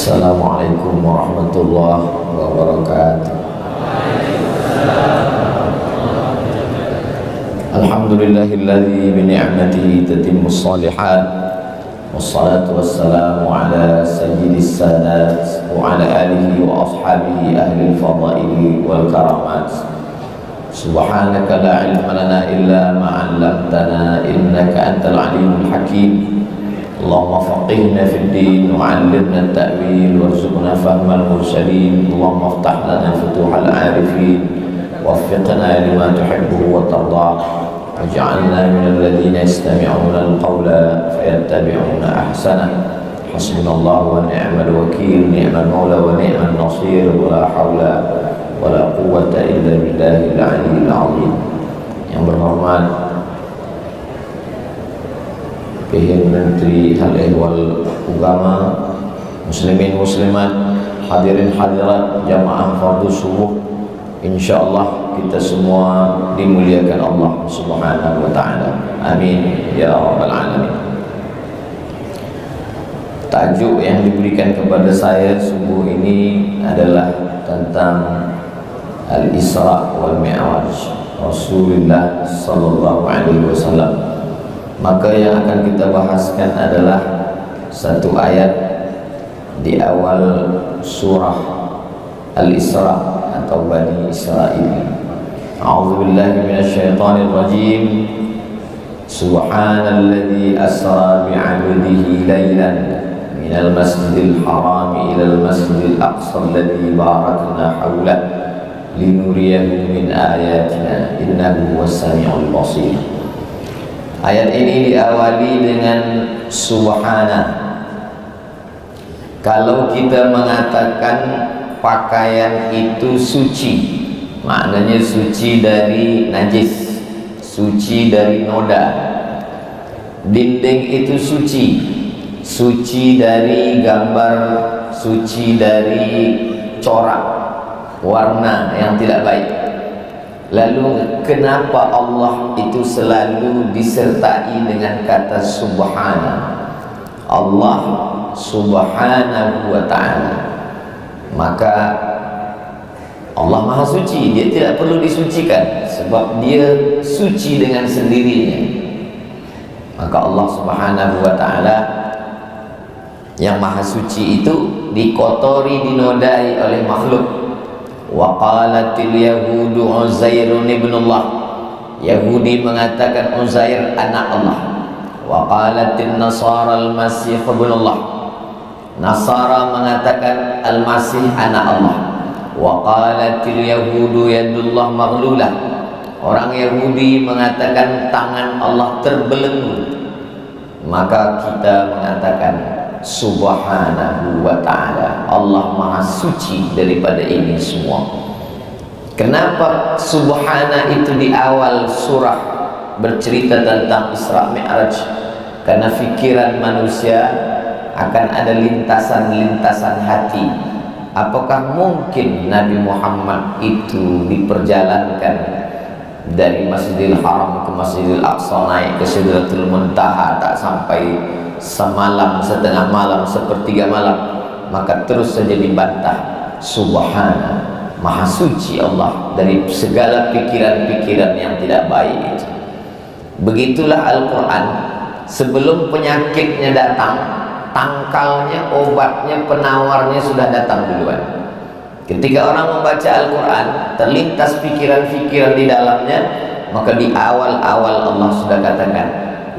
Assalamualaikum warahmatullahi wabarakatuh. Alhamdulillahilladzi bi ni'matihi tatimmus shalihat. Wassalatu wassalamu ala sayyidis sadat wa ala alihi wa ashabihi ahli al-fadaili wal karamat. Subhanaka la ilma lana illa ma 'allamtana innaka antal alimul hakim. Allahumma faqihna fid din wa 'allimna at-ta'wil warzuqna fahmal mursalin. Allahumma iftah lana futuhal 'arifin waffiqna lima tuhibbu wa tarda waj'alna minal ladzina yastami'una al-qawla fayattabi'una ahsana. Hasbunallahu wa ni'mal wakeel, ni'mal maula wa ni'man nasir, wa la haula wa la quwwata illa billahil 'aliyyil 'azim. Yang berhormat Pihak Menteri Hal Ehwal Agama, muslimin muslimat, hadirin hadirat jamaah fardu subuh, insyaallah kita semua dimuliakan Allah Subhanahu wa taala. Amin ya rabbal alamin. Tajuk yang diberikan kepada saya subuh ini adalah tentang Al-Isra wal Mi'raj Rasulullah sallallahu alaihi wasallam. Maka yang akan kita bahaskan adalah satu ayat di awal surah Al-Isra atau Bani Israil. A'udzubillahi minasyaitonir rajim. Subhanalladzi asra bi'abdihi lailan minal masjidil haram ilal masjidil aqsa alladzi barakna hawlahu linuriyahu min ayatina innahu was-sami'ul basir. Ayat ini diawali dengan subhana. Kalau kita mengatakan pakaian itu suci, maknanya suci dari najis, suci dari noda. Dinding itu suci, suci dari gambar, suci dari corak warna yang tidak baik. Lalu kenapa Allah itu selalu disertai dengan kata subhana? Allah subhanahu wa ta'ala. Maka Allah maha suci, dia tidak perlu disucikan sebab dia suci dengan sendirinya. Maka Allah subhanahu wa ta'ala yang maha suci itu dikotori, dinodai oleh makhluk. Wa qalatil yahudu Uzairun ibnullah. Yahudi mengatakan Uzair anak Allah. Wa qalatil nasara al-masih ibnullah. Nasara mengatakan al-masih anak Allah. Wa qalatil yahudu yadullah maghlulah. Orang Yahudi mengatakan tangan Allah terbelenggu. Maka kita mengatakan subhanahu wa ta'ala, Allah maha suci daripada ini semua. Kenapa subhana itu di awal surah bercerita tentang Isra Mi'raj? Karena fikiran manusia akan ada lintasan-lintasan hati. Apakah mungkin Nabi Muhammad itu diperjalankan dari Masjidil Haram ke Masjidil Aqsa, naik ke Sidratul Muntaha, tak sampai semalam, setengah malam, sepertiga malam? Maka terus saja dibantah. Subhana, maha suci Allah dari segala pikiran-pikiran yang tidak baik itu. Begitulah Al-Quran. Sebelum penyakitnya datang, tangkalnya, obatnya, penawarnya sudah datang duluan. Ketika orang membaca Al-Quran, terlintas pikiran-pikiran di dalamnya, maka di awal-awal Allah sudah katakan,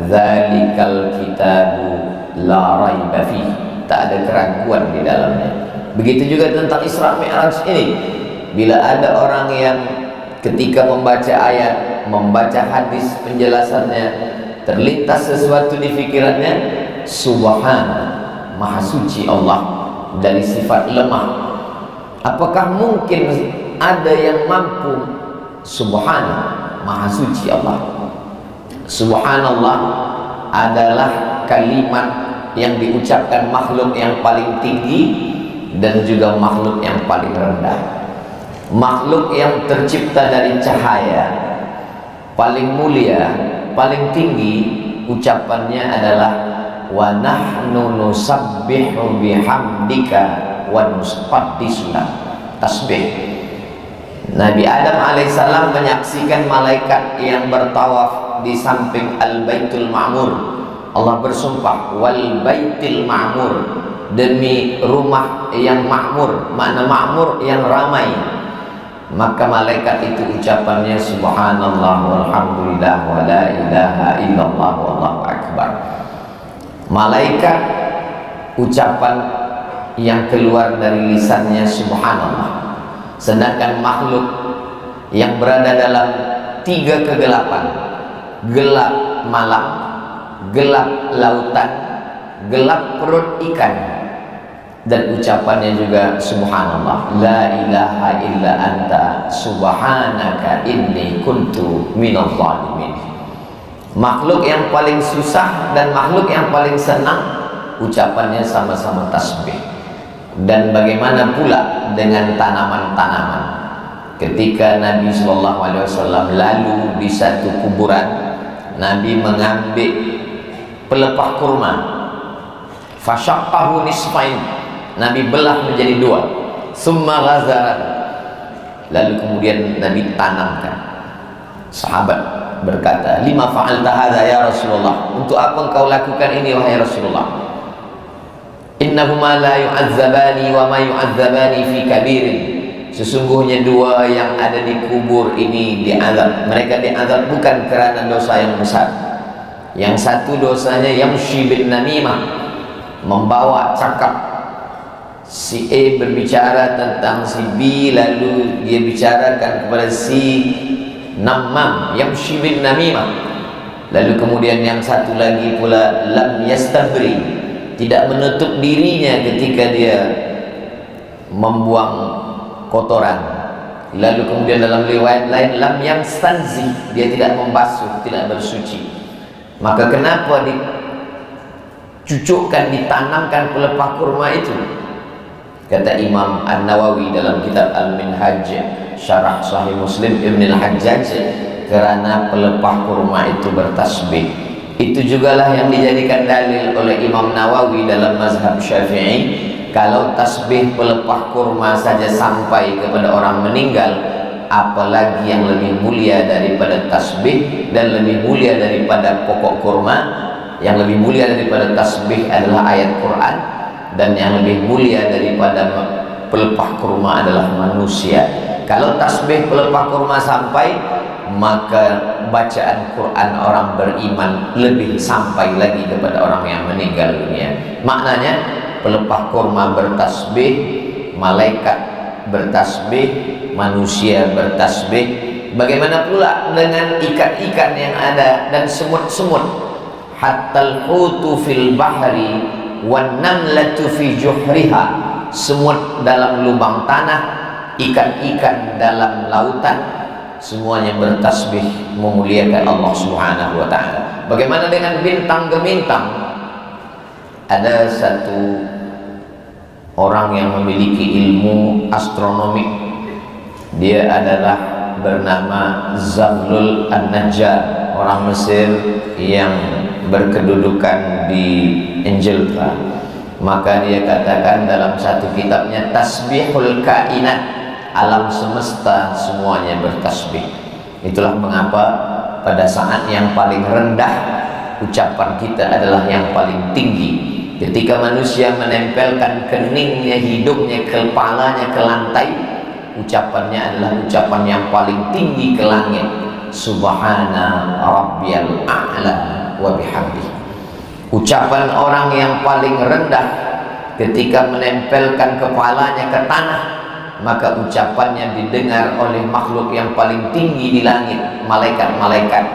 dzalikal kitabu la raiba fihi, tak ada keraguan di dalamnya. Begitu juga tentang Isra Mi'raj ini. Bila ada orang yang ketika membaca ayat, membaca hadis penjelasannya, terlintas sesuatu di pikirannya, subhana, maha suci Allah dari sifat lemah. Apakah mungkin ada yang mampu? Subhana, maha suci Allah. Subhanallah adalah kalimat yang diucapkan makhluk yang paling tinggi dan juga makhluk yang paling rendah. Makhluk yang tercipta dari cahaya paling mulia, paling tinggi, ucapannya adalah wa nahnu nusabbihu bihamdika wa nuqaddisu lak. Tasbih. Nabi Adam alaihissalam menyaksikan malaikat yang bertawaf di samping Al-Baitul Ma'mur. Allah bersumpah, wal baitil ma'mur, demi rumah yang makmur. Makna makmur yang ramai. Maka malaikat itu ucapannya subhanallah walhamdulillah wa la ilaha illallah wallahu akbar. Malaikat ucapan yang keluar dari lisannya subhanallah. Sedangkan makhluk yang berada dalam tiga kegelapan, gelap malam, gelap lautan, gelap perut ikan, dan ucapannya juga subhanallah, la ilaha illa anta subhanaka inni kuntu minadh dhalimin. Makhluk yang paling susah dan makhluk yang paling senang ucapannya sama-sama tasbih. Dan bagaimana pula dengan tanaman-tanaman? Ketika Nabi SAW lalu di satu kuburan, Nabi mengambil pelepah kurma, fasyaqqahu nisfain, Nabi belah menjadi dua, summa ghazaran, lalu kemudian Nabi tanamkan. Sahabat berkata, lima fa'alta hadza ya Rasulullah, untuk apa engkau lakukan ini wahai Rasulullah? Innahuma la yu'adzabani wa ma yu'adzabani fi kabirin. Sesungguhnya dua yang ada di kubur ini diazab. Mereka diazab bukan kerana dosa yang besar. Yang satu dosanya yamshi bin namimah, membawa cakap. Si A berbicara tentang si B, lalu dia bicarakan kepada si namam, yamshi bin namimah. Lalu kemudian yang satu lagi pula lam yastabri, tidak menutup dirinya ketika dia membuang kotoran. Lalu kemudian dalam riwayat lain lam yang stanzi, dia tidak membasuh, tidak bersuci. Maka kenapa dicucukkan, ditanamkan pelepah kurma itu? Kata Imam An-Nawawi dalam kitab Al-Minhaj Syarah Sahih Muslim Ibn Al-Hajjaj, karena pelepah kurma itu bertasbih. Itu jugalah yang dijadikan dalil oleh Imam Nawawi dalam mazhab Syafi'i. Kalau tasbih pelepah kurma saja sampai kepada orang meninggal, apalagi yang lebih mulia daripada tasbih dan lebih mulia daripada pokok kurma. Yang lebih mulia daripada tasbih adalah ayat Quran, dan yang lebih mulia daripada pelepah kurma adalah manusia. Kalau tasbih pelepah kurma sampai, maka bacaan Quran orang beriman lebih sampai lagi kepada orang yang meninggal dunia. Maknanya pelepah kurma bertasbih, malaikat bertasbih, manusia bertasbih. Bagaimana pula dengan ikan-ikan yang ada dan semut-semut? Hattal hutu fil bahri wan namlatu fi juhriha. Semut dalam lubang tanah, ikan-ikan dalam lautan, semuanya bertasbih memuliakan Allah Subhanahu wa ta'ala. Bagaimana dengan bintang gemintang? Ada satu orang yang memiliki ilmu astronomi. Dia adalah bernama Zamlul An-Najjar, orang Mesir yang berkedudukan di Angelika. Maka dia katakan dalam satu kitabnya, Tasbihul Kainat, alam semesta semuanya bertasbih. Itulah mengapa pada saat yang paling rendah ucapan kita adalah yang paling tinggi. Ketika manusia menempelkan keningnya, hidungnya, kepalanya ke lantai, ucapannya adalah ucapan yang paling tinggi ke langit. Subhana rabbiyal a'la wa bihamdihi. Ucapan orang yang paling rendah ketika menempelkan kepalanya ke tanah, maka ucapannya didengar oleh makhluk yang paling tinggi di langit, malaikat-malaikat.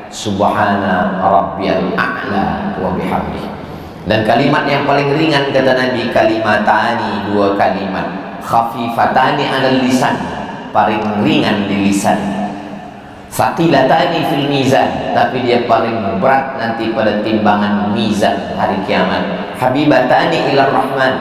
Subhana rabbiyal a'la wa bihamdihi. Dan kalimat yang paling ringan kata Nabi, kalimatani, dua kalimat, khafifatani 'alal lisan, paling ringan di lisan, faqilatani fil mizan, tapi dia paling berat nanti pada timbangan mizan hari kiamat, habibatani ilar rahman,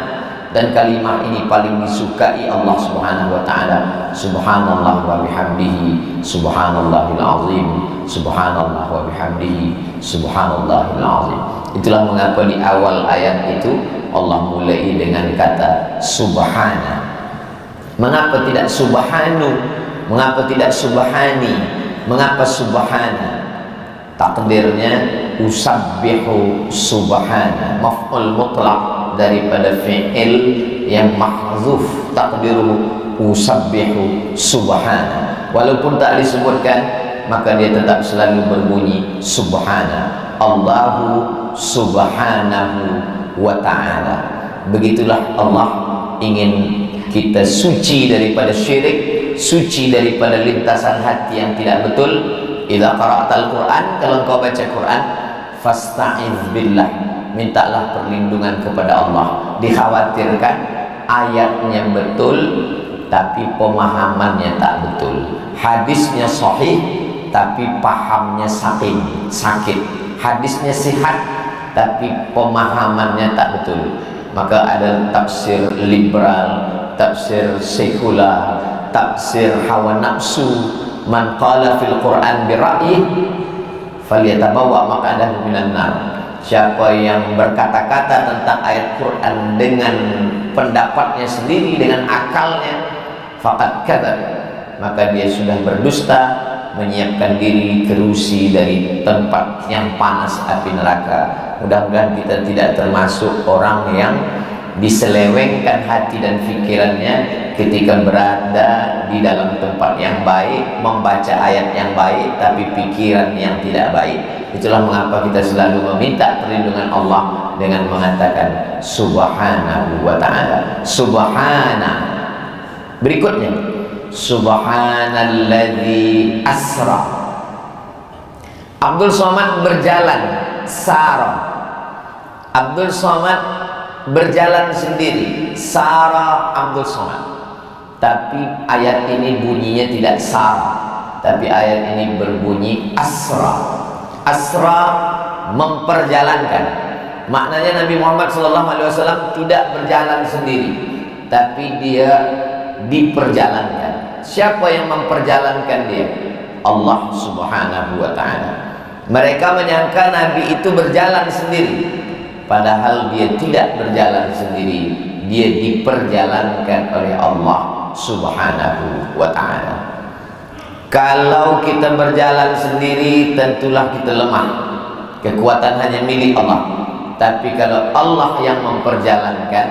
dan kalimah ini paling disukai Allah Subhanahu wa taala. Subhanallah wa bihamdihi subhanallahil azim, subhanallah wa bihamdihi subhanallahil azim. Itulah mengapa di awal ayat itu Allah mulai dengan kata subhana. Mengapa tidak subhanu? Mengapa tidak subhani? Mengapa subhana? Takdirnya usabbihu subhana, maf'ul mutlaq daripada fi'il yang mahzuf, takdiruhu usabbihu subhana. Walaupun tak disebutkan, maka dia tetap selalu berbunyi subhana. Allahu subhanahu wa ta'ala. Begitulah Allah ingin kita suci daripada syirik, suci daripada lintasan hati yang tidak betul. Idza qara'tal Qur'an, kalau engkau baca Quran, fasta'iz billah, mintalah perlindungan kepada Allah. Dikhawatirkan ayatnya betul tapi pemahamannya tak betul, hadisnya sahih tapi pahamnya sakit, hadisnya sihat tapi pemahamannya tak betul. Maka ada tafsir liberal, tafsir sekular, tafsir hawa nafsu. Man qala fil Qur'an bi ra'yi falyatabawwa maq'adahu minan nar. Siapa yang berkata-kata tentang ayat Quran dengan pendapatnya sendiri, dengan akalnya, faqad kadzab, maka dia sudah berdusta, menyiapkan diri kerusi dari tempat yang panas api neraka. Mudah-mudahan kita tidak termasuk orang yang diselewengkan hati dan pikirannya ketika berada di dalam tempat yang baik, membaca ayat yang baik tapi pikiran yang tidak baik. Itulah mengapa kita selalu meminta perlindungan Allah dengan mengatakan subhanahu wa ta'ala. Subhana. Berikutnya, subhanalladzi asra. Abdul Somad berjalan, sara. Abdul Somad berjalan sendiri, sara Abdul Somad. Tapi ayat ini bunyinya tidak sara, tapi ayat ini berbunyi asra. Asra, memperjalankan. Maknanya Nabi Muhammad SAW tidak berjalan sendiri, tapi dia diperjalankan. Siapa yang memperjalankan dia? Allah Subhanahu wa ta'ala. Mereka menyangka Nabi itu berjalan sendiri, padahal dia tidak berjalan sendiri, dia diperjalankan oleh Allah Subhanahu wa ta'ala. Kalau kita berjalan sendiri, tentulah kita lemah, kekuatan hanya milik Allah. Tapi kalau Allah yang memperjalankan,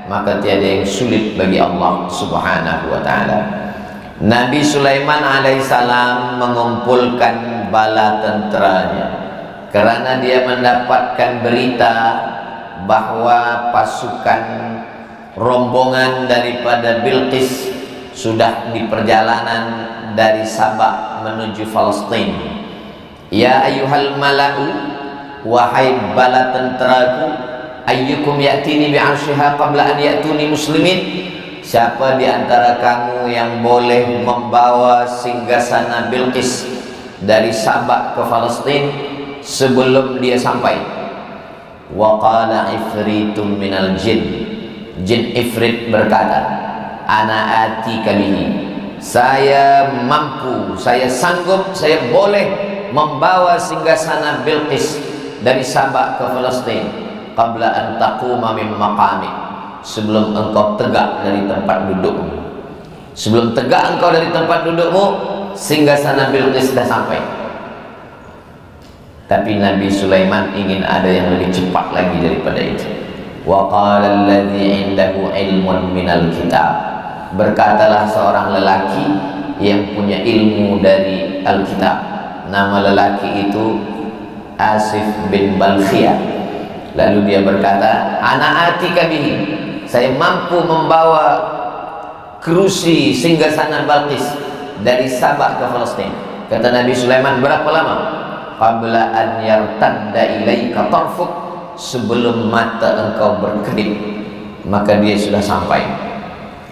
maka tiada yang sulit bagi Allah Subhanahu wa ta'ala. Nabi Sulaiman alaihissalam mengumpulkan bala tenteranya karena dia mendapatkan berita bahwa pasukan rombongan daripada Bilqis sudah di perjalanan dari Sabah menuju Palestina. Ya ayyuhal mala'u, wahai bala tenteraku, ayyukum ya'tini bi'arsyiha qabla an ya'tuni muslimin. Siapa di antara kamu yang boleh membawa singgasana Bilqis dari Sabah ke Palestina sebelum dia sampai? Wa qala ifritum minal jin, jin ifrit berkata, ana atika bihi, saya mampu, saya sanggup, saya boleh membawa singgasana Bilqis dari Sabah ke Palestina qabla an taquma min maqami, sebelum engkau tegak dari tempat dudukmu. Sebelum tegak engkau dari tempat dudukmu, singgasana Bilqis sudah sampai. Tapi Nabi Sulaiman ingin ada yang lebih cepat lagi daripada itu. Wa qala alladhi indahu ilmun minal kitab, berkatalah seorang lelaki yang punya ilmu dari Alkitab. Nama lelaki itu Asif bin Balkhiyah. Lalu dia berkata, ana atika bihi, saya mampu membawa kerusi singgasana Balqis dari Sabah ke Palestina. Kata Nabi Sulaiman, berapa lama? Qabla an yartadda ilaika tarfuk, sebelum mata engkau berkedip, maka dia sudah sampai.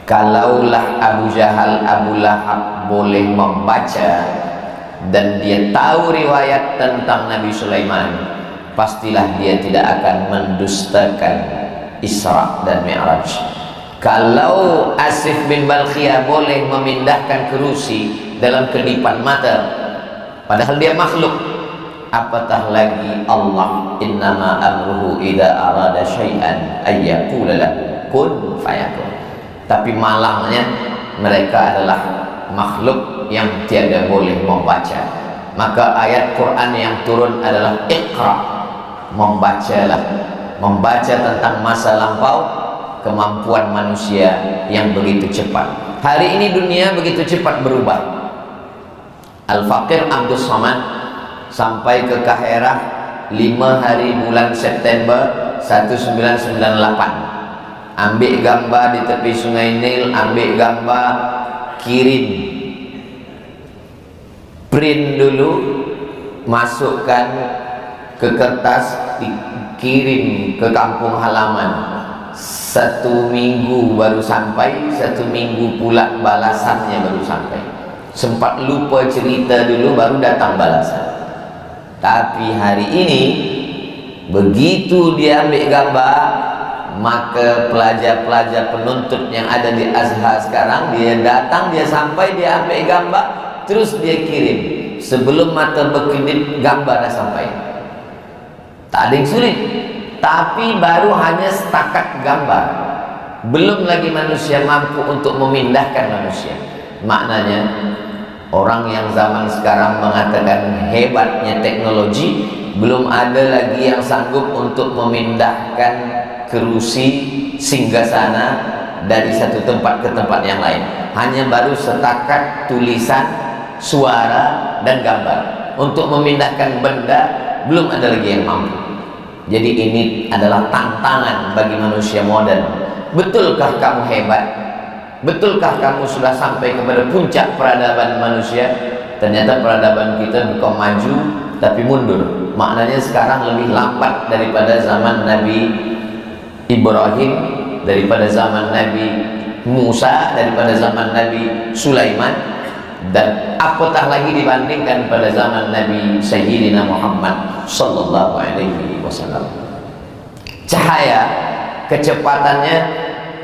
Kalaulah Abu Jahal, Abu Lahab boleh membaca dan dia tahu riwayat tentang Nabi Sulaiman, pastilah dia tidak akan mendustakan Isra dan Mi'raj. Kalau Asif bin Balkhiyah boleh memindahkan kerusi dalam kedipan mata, padahal dia makhluk, apatah lagi Allah. Innama amruhu idza arada syai'an ayyaqula lahu kun fayakun. Tapi malangnya mereka adalah makhluk yang tiada boleh membaca. Maka ayat Quran yang turun adalah Iqra, membacalah, membaca tentang masa lampau, kemampuan manusia yang begitu cepat. Hari ini dunia begitu cepat berubah. Al-Faqir Abdus Samad sampai ke Kaherah 5 hari bulan September 1998. Ambil gambar di tepi Sungai Nil, ambil gambar, kirim, print dulu, masukkan ke kertas, dikirim ke kampung halaman. 1 minggu baru sampai, 1 minggu pula balasannya baru sampai. Sempat lupa cerita dulu, baru datang balasan. Tapi hari ini begitu dia ambil gambar, maka pelajar-pelajar penuntut yang ada di Azhar sekarang, dia datang, dia sampai, dia ambil gambar, terus dia kirim. Sebelum mata berkedip, gambar dah sampai. Tak ada yang sulit. Tapi baru hanya setakat gambar, belum lagi manusia mampu untuk memindahkan manusia. Maknanya orang yang zaman sekarang mengatakan hebatnya teknologi, belum ada lagi yang sanggup untuk memindahkan kerusi singgasana dari satu tempat ke tempat yang lain. Hanya baru setakat tulisan, suara dan gambar. Untuk memindahkan benda belum ada lagi yang mampu. Jadi ini adalah tantangan bagi manusia modern. Betulkah kamu hebat? Betulkah kamu sudah sampai kepada puncak peradaban manusia? Ternyata peradaban kita bukan maju tapi mundur. Maknanya sekarang lebih lambat daripada zaman Nabi Ibrahim, daripada zaman Nabi Musa, daripada zaman Nabi Sulaiman, dan apatah lagi dibandingkan pada zaman Nabi Sayyidina Muhammad sallallahu alaihi wasallam. Cahaya kecepatannya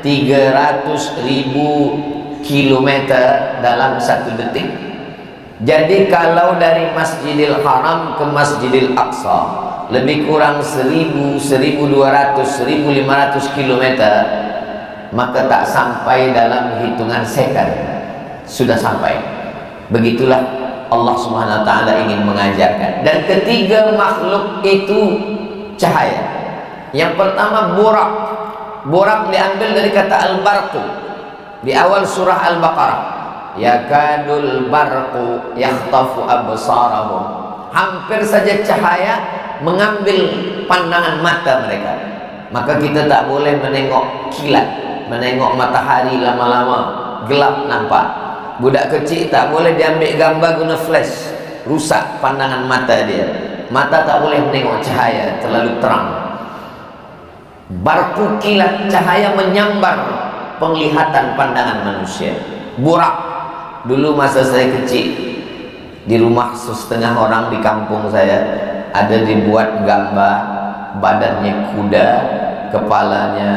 300.000 kilometer dalam 1 detik. Jadi kalau dari Masjidil Haram ke Masjidil Aqsa lebih kurang 1.000, 1.200, 1.500 kilometer, maka tak sampai dalam hitungan second sudah sampai. Begitulah Allah Subhanahu wa taala ingin mengajarkan. Dan ketiga makhluk itu cahaya. Yang pertama burak. Burak diambil dari kata al-barqu di awal surah Al-Baqarah. Yakadul barqu yakhtafu absarahum. Hampir saja cahaya mengambil pandangan mata mereka. Maka kita tak boleh menengok kilat, menengok matahari lama-lama, gelap nampak. Budak kecil tak boleh diambil gambar guna flash, rusak pandangan mata dia. Mata tak boleh menengok cahaya terlalu terang. Barku kilat, cahaya menyambar penglihatan pandangan manusia. Burak. Dulu masa saya kecil, di rumah setengah orang di kampung saya ada dibuat gambar badannya kuda, kepalanya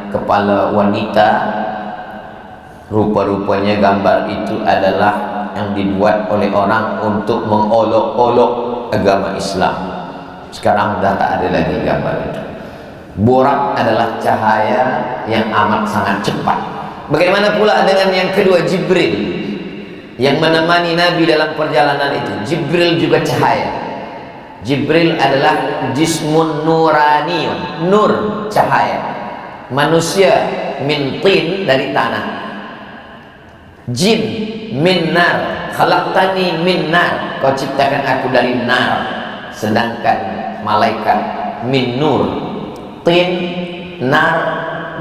kepala wanita. Rupa-rupanya gambar itu adalah yang dibuat oleh orang untuk mengolok-olok agama Islam. Sekarang sudah tak ada lagi gambar itu. Burak adalah cahaya yang amat sangat cepat. Bagaimana pula dengan yang kedua, Jibril, yang menemani Nabi dalam perjalanan itu. Jibril juga cahaya. Jibril adalah jismun nuraniyun, nur, cahaya. Manusia min tin, dari tanah. Jin min nar, khalaqtani min nar, kau ciptakan aku dari nar. Sedangkan malaikat min nur, tin, nar,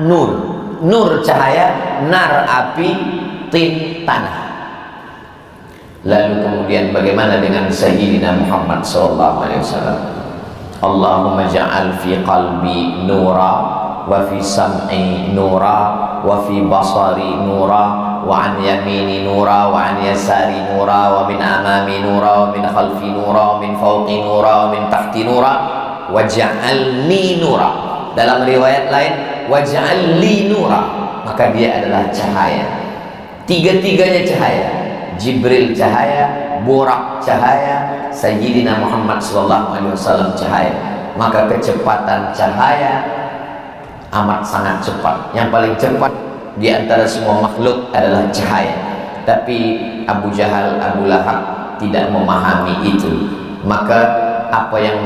nur. Nur cahaya, nar api, tin tanah. Lalu kemudian bagaimana dengan Sayyidina Muhammad sallallahu alaihi wasallam? Allahumma ja'al fi qalbi nura, wa fi sam'i nura, wa fi basari nura, wa an yamini nura, wa an yasari nura, wa min amami nura, wa min khalfi nura, wa min fawqi nura, wa min tahti nura, wa ja'alni nura. Dalam riwayat lain, waj'al li nura, maka dia adalah cahaya. Tiga-tiganya cahaya. Jibril cahaya, Burak cahaya, Sayyidina Muhammad SAW cahaya. Maka kecepatan cahaya amat sangat cepat. Yang paling cepat di antara semua makhluk adalah cahaya. Tapi Abu Jahal, Abu Lahab tidak memahami itu. Maka apa yang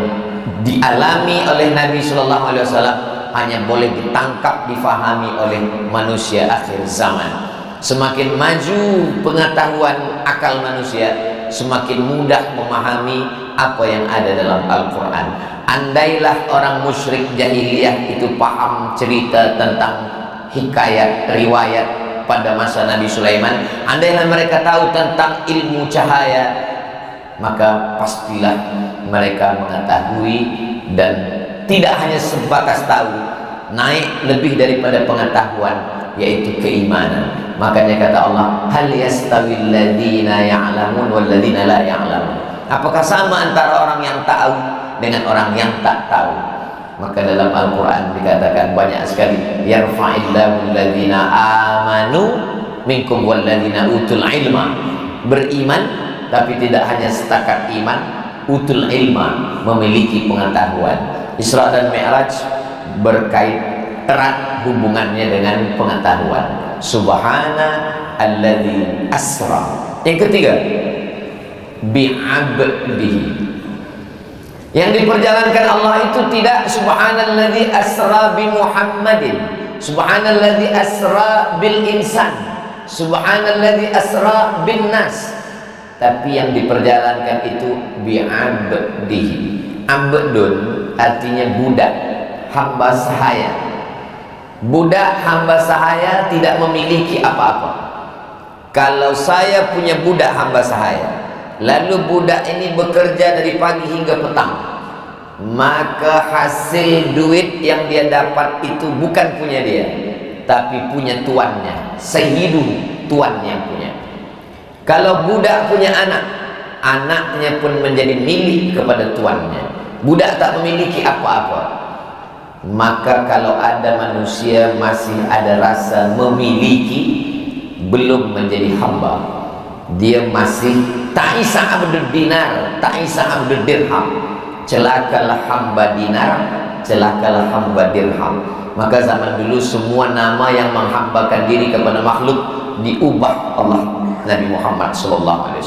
dialami oleh Nabi SAW hanya boleh ditangkap, difahami oleh manusia akhir zaman. Semakin maju pengetahuan akal manusia, semakin mudah memahami apa yang ada dalam Al-Quran. Andailah orang musyrik jahiliyah itu paham cerita tentang hikayat, riwayat pada masa Nabi Sulaiman, andailah mereka tahu tentang ilmu cahaya, maka pastilah mereka mengetahui, dan tidak hanya sebatas tahu, naik lebih daripada pengetahuan, yaitu keimanan. Makanya kata Allah, hal yastawil ladzina ya'lamun wal ladzina la ya'lamun. Apakah sama antara orang yang tahu dengan orang yang tak tahu? Maka dalam Al-Quran dikatakan banyak sekali, yarfa'illahu alladzina amanu minkum wal ladzina utul ilma. Beriman, tapi tidak hanya setakat iman, utul ilma, memiliki pengetahuan. Isra dan Mi'raj berkait erat hubungannya dengan pengetahuan. Subhana alladzi asra. Yang ketiga, bi'abdihi. Yang diperjalankan Allah itu tidak subhanalladzi asra bi Muhammadin, subhanalladzi asra bil insan, subhanalladzi asra bin nas, tapi yang diperjalankan itu bi'abdihi. Abdun artinya budak, hamba sahaya. Budak hamba sahaya tidak memiliki apa-apa. Kalau saya punya budak hamba sahaya, lalu budak ini bekerja dari pagi hingga petang, maka hasil duit yang dia dapat itu bukan punya dia, tapi punya tuannya, sayyidu, tuan yang punya. Kalau budak punya anak, anaknya pun menjadi milik kepada tuannya. Budak tak memiliki apa-apa. Maka kalau ada manusia masih ada rasa memiliki, belum menjadi hamba, dia masih ta'isa abdud dinar, ta'isa abdud dirham. Celakalah hamba dinar, celakalah hamba dirham. Maka zaman dulu semua nama yang menghambakan diri kepada makhluk diubah Allah Nabi Muhammad SAW.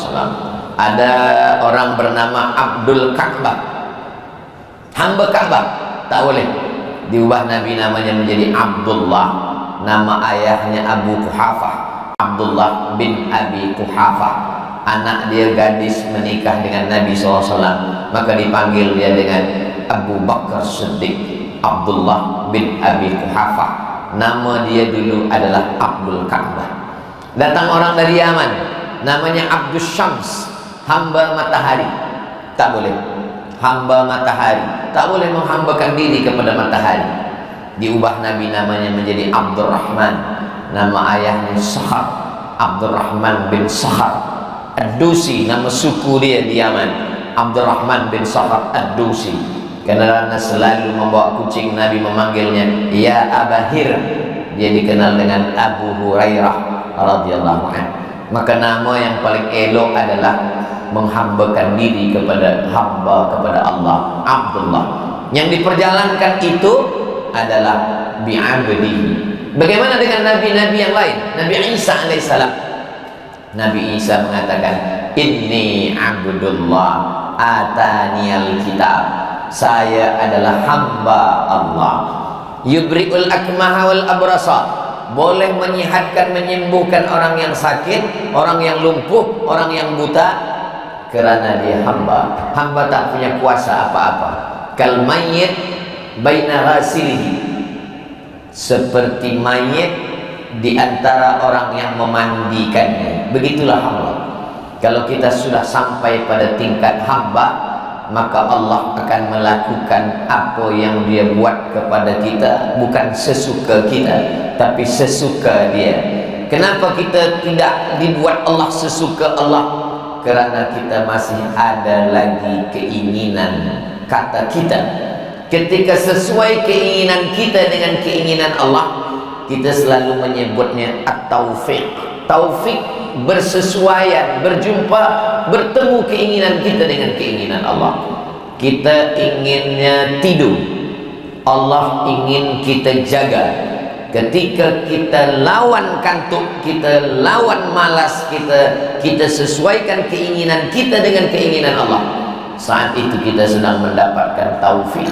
Ada orang bernama Abdul Ka'bah, hamba Ka'bah, tak boleh diubah Nabi namanya menjadi Abdullah. Nama ayahnya Abu Quhafah, Abdullah bin Abi Quhafah. Anak dia gadis menikah dengan Nabi SAW, maka dipanggil dia dengan Abu Bakar Siddiq, Abdullah bin Abi Quhafah. Nama dia dulu adalah Abdul Ka'bah. Datang orang dari Yaman, namanya Abdus Syams, hamba matahari. Tak boleh, hamba matahari, tak boleh menghambakan diri kepada matahari. Diubah Nabi namanya menjadi Abdurrahman. Nama ayahnya Sahar, Abdurrahman bin Sahar Ad-Dusi, nama suku dia di Yaman, Abdurrahman bin Sahar Ad-Dusi. Karena selalu membawa kucing, Nabi memanggilnya ya Abahir. Dia dikenal dengan Abu Hurairah radhiyallahu anhu. Maka nama yang paling elok adalah menghambakan diri kepada hamba, kepada Allah, Abdullah. Yang diperjalankan itu adalah bi'abdihi. Bagaimana dengan nabi-nabi yang lain? Nabi Isa alaihissalam. Nabi Isa mengatakan, inni abdullah ataniyal kitab. Saya adalah hamba Allah. Yubri'ul akmaha wal abrasa. Boleh menyehatkan, menyembuhkan orang yang sakit, orang yang lumpuh, orang yang buta, kerana dia hamba. Hamba tak punya kuasa apa-apa. Kal mayyit baina ghasilihi. Seperti mayit di antara orang yang memandikannya. Begitulah hamba. Kalau kita sudah sampai pada tingkat hamba, maka Allah akan melakukan apa yang dia buat kepada kita, bukan sesuka kita, tapi sesuka dia. Kenapa kita tidak dibuat Allah sesuka Allah? Kerana kita masih ada lagi keinginan kata kita. Ketika sesuai keinginan kita dengan keinginan Allah, kita selalu menyebutnya at-taufiq. Taufik bersesuaian, berjumpa, bertemu keinginan kita dengan keinginan Allah. Kita inginnya tidur, Allah ingin kita jaga. Ketika kita lawan kantuk, kita lawan malas, kita sesuaikan keinginan kita dengan keinginan Allah, saat itu kita sedang mendapatkan taufik.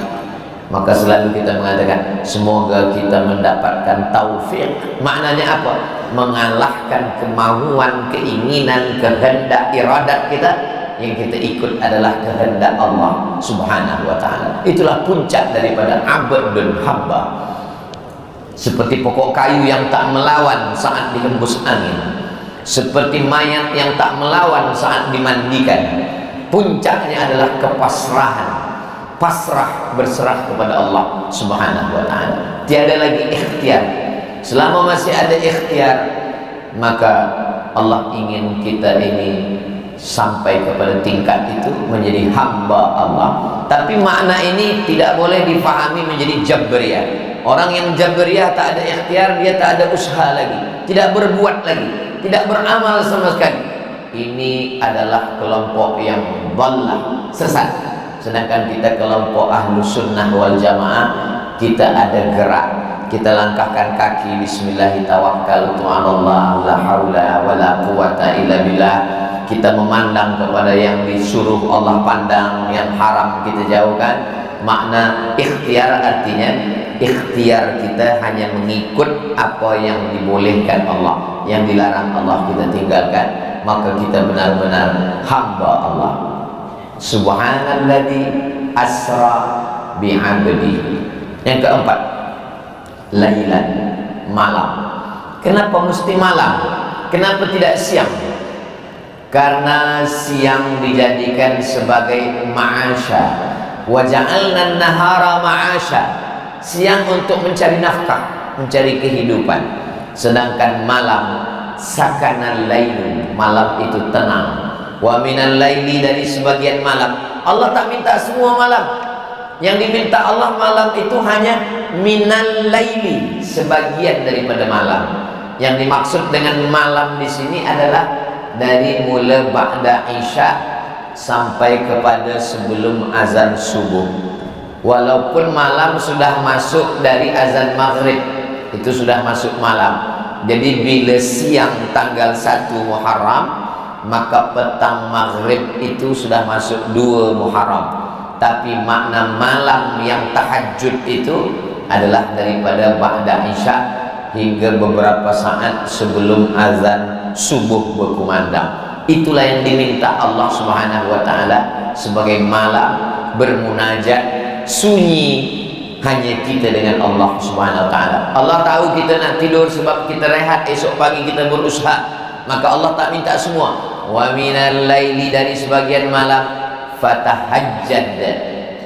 Maka selalu kita mengatakan, semoga kita mendapatkan taufik. Maknanya apa? Mengalahkan kemauan, keinginan, kehendak, iradat kita. Yang kita ikut adalah kehendak Allah subhanahu wa ta'ala. Itulah puncak daripada abd dan hamba. Seperti pokok kayu yang tak melawan saat dihembus angin, seperti mayat yang tak melawan saat dimandikan. Puncaknya adalah kepasrahan, pasrah, berserah kepada Allah subhanahu wa ta'ala. Tiada lagi ikhtiar. Selama masih ada ikhtiar, maka Allah ingin kita ini sampai kepada tingkat itu, menjadi hamba Allah. Tapi makna ini tidak boleh difahami menjadi jabriyah. Orang yang jabriyah tak ada ikhtiar, dia tak ada usaha lagi, tidak berbuat lagi, tidak beramal sama sekali. Ini adalah kelompok yang dhalah, sesat. Sedangkan kita kelompok ahlu sunnah wal jamaah, kita ada gerak, kita langkahkan kaki, bismillah tawakkaltu 'alallah, la haula wala quwata illa billah. Kita memandang kepada yang disuruh Allah pandang, yang haram kita jauhkan. Makna ikhtiar artinya ikhtiar kita hanya mengikut apa yang dibolehkan Allah, yang dilarang Allah kita tinggalkan. Maka kita benar-benar hamba Allah. Subhanalladzi asra bi'abdihi. Yang keempat, lailan, malam. Kenapa mesti malam? Kenapa tidak siang? Karena siang dijadikan sebagai ma'asya. Wa ja'alna an-nahara ma'asya. Siang untuk mencari nafkah, mencari kehidupan. Sedangkan malam sakanal lail, malam itu tenang. Wa minal laili, dari sebagian malam. Allah tak minta semua malam. Yang diminta Allah malam itu hanya minal laili, sebagian daripada malam. Yang dimaksud dengan malam di sini adalah dari mula ba'da isya sampai kepada sebelum azan subuh. Walaupun malam sudah masuk dari azan maghrib, itu sudah masuk malam. Jadi bila siang tanggal 1 Muharram, maka petang maghrib itu sudah masuk 2 Muharram. Tapi makna malam yang tahajud itu adalah daripada ba'da isya hingga beberapa saat sebelum azan subuh berkumandang. Itulah yang diminta Allah subhanahu wa ta'ala sebagai malam, bermunajat, sunyi, hanya kita dengan Allah subhanahu wa ta'ala. Allah tahu kita nak tidur sebab kita rehat, esok pagi kita berusaha. Maka Allah tak minta semua. Wa minal laili, dari sebagian malam, fatahajjad.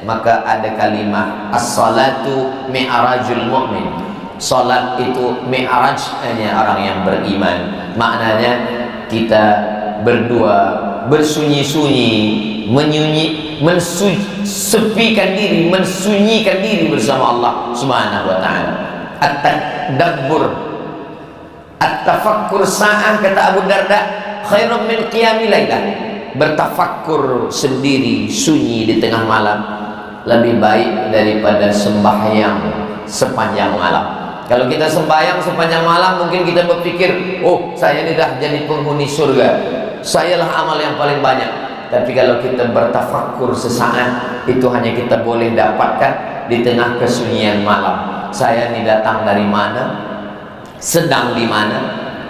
Maka ada kalimah as-salatu mi'rajul mu'min. Salat itu mi'rajnya orang yang beriman. Maknanya kita berdua, bersunyi-sunyi, mensepikan diri, mensunyikan diri bersama Allah subhanahu wa ta'ala. At-tadabbur, at-tafakkur sa'ah, kata Abu Darda, khairun min qiyamil lailah. Bertafakkur sendiri, sunyi di tengah malam, lebih baik daripada sembahyang sepanjang malam. Kalau kita sembahyang sepanjang malam, mungkin kita berpikir, oh saya ini dah jadi penghuni surga, sayalah amal yang paling banyak. Tapi kalau kita bertafakkur sesaat, itu hanya kita boleh dapatkan di tengah kesunyian malam. Saya ini datang dari mana, sedang di mana,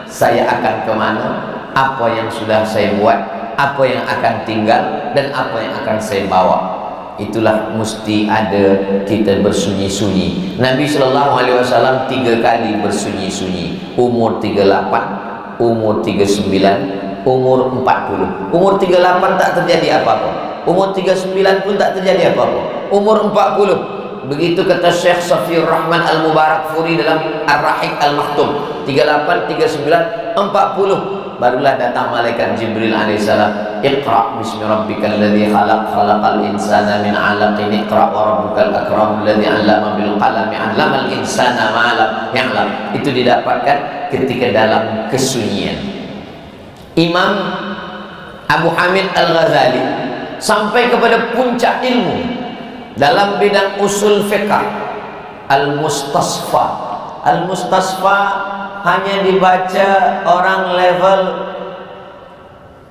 saya akan kemana, apa yang sudah saya buat, apa yang akan tinggal, dan apa yang akan saya bawa. Itulah mesti ada kita bersunyi-sunyi. Nabi SAW 3 kali bersunyi-sunyi. Umur 38, umur 39, umur 40. Umur 38 tak terjadi apa-apa, umur 39 pun tak terjadi apa-apa, umur 40. Begitu kata Syekh Safiur Rahman Al-Mubarakfuri dalam Ar-Rahiq Al-Maktum. 38, 39, 40. barulah datang malaikat Jibril alaihissalam. Iqra bismi rabbikal ladzi khalaq, khalaqal insana min 'alaqin, iqra wa rabbukal akram alladzi 'allama bil qalami 'allamal insana ma lam ya'lam. Itu didapatkan ketika dalam kesunyian. Imam Abu Hamid Al-Ghazali sampai kepada puncak ilmu dalam bidang usul fiqh. Al-Mustasfa. Al-Mustasfa hanya dibaca orang level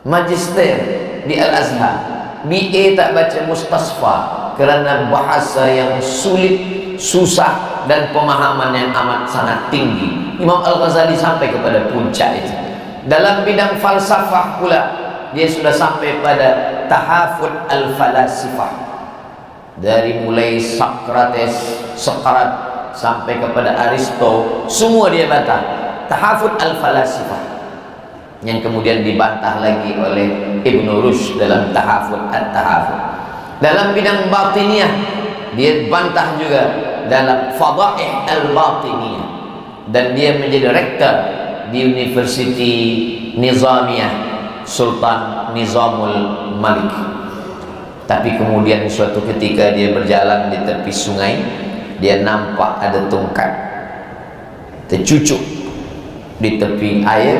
magister di Al-Azhar. BA tak baca Mustasfa kerana bahasa yang sulit, susah, dan pemahaman yang amat sangat tinggi. Imam Al-Ghazali sampai kepada puncak itu. Dalam bidang falsafah pula dia sudah sampai pada tahafud al-falasifah. Dari mulai Sokrates, Sokrat sampai kepada Aristo, semua dia bantah. Tahafud al-falasifah yang kemudian dibantah lagi oleh Ibn Rushd dalam tahafud at-tahafud. Dalam bidang batiniyah dia bantah juga dalam Fadaih al-Batiniyah, dan dia menjadi rektor di University Nizamiyah Sultan Nizamul Malik. Tapi kemudian suatu ketika dia berjalan di tepi sungai, dia nampak ada tongkat tercucuk di tepi air.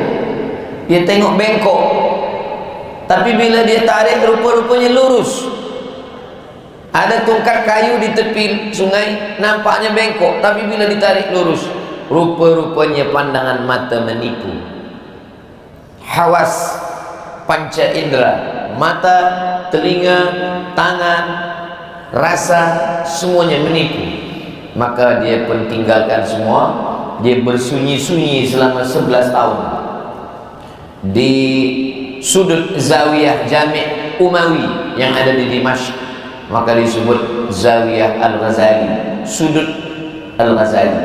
Dia tengok bengkok, tapi bila dia tarik rupa-rupanya lurus. Ada tongkat kayu di tepi sungai, nampaknya bengkok, tapi bila ditarik lurus, rupa-rupanya pandangan mata menipu. Hawas panca indera, mata, telinga, tangan, rasa, semuanya menipu. Maka dia pun tinggalkan semua. Dia bersunyi-sunyi selama 11 tahun di sudut Zawiyah Jami' Umawi yang ada di Dimashq. Maka disebut Zawiyah Al-Ghazali, sudut Al-Ghazali.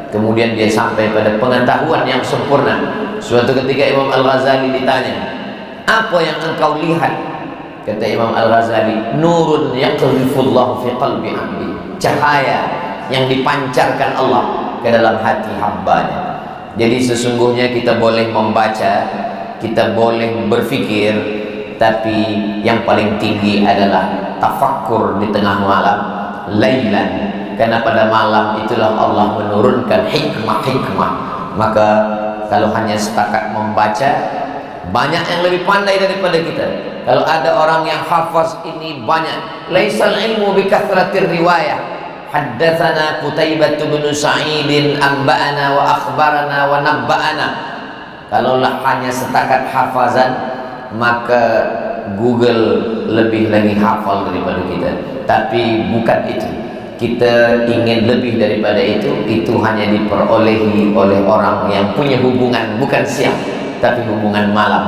Kemudian dia sampai pada pengetahuan yang sempurna. Suatu ketika Imam Al-Ghazali ditanya, apa yang engkau lihat? Kata Imam Al-Ghazali, nurun yaqdhifullahu fi qalbi 'abdi, cahaya yang dipancarkan Allah ke dalam hati hambanya. Jadi sesungguhnya kita boleh membaca, kita boleh berfikir, tapi yang paling tinggi adalah tafakkur di tengah malam, lailan, karena pada malam itulah Allah menurunkan hikmah-hikmah. Maka kalau hanya setakat membaca, banyak yang lebih pandai daripada kita. Kalau ada orang yang hafaz ini banyak, laisal ilmu bi kathratir riwayah. Haddatsana Qutaibah bin Sa'id anba'ana wa akhbarana wa nabba'ana. Kalaulah hanya setakat hafazan, maka Google lebih lagi hafal daripada kita. Tapi bukan itu. Kita ingin lebih daripada itu. Itu hanya diperolehi oleh orang yang punya hubungan bukan siang, tapi hubungan malam,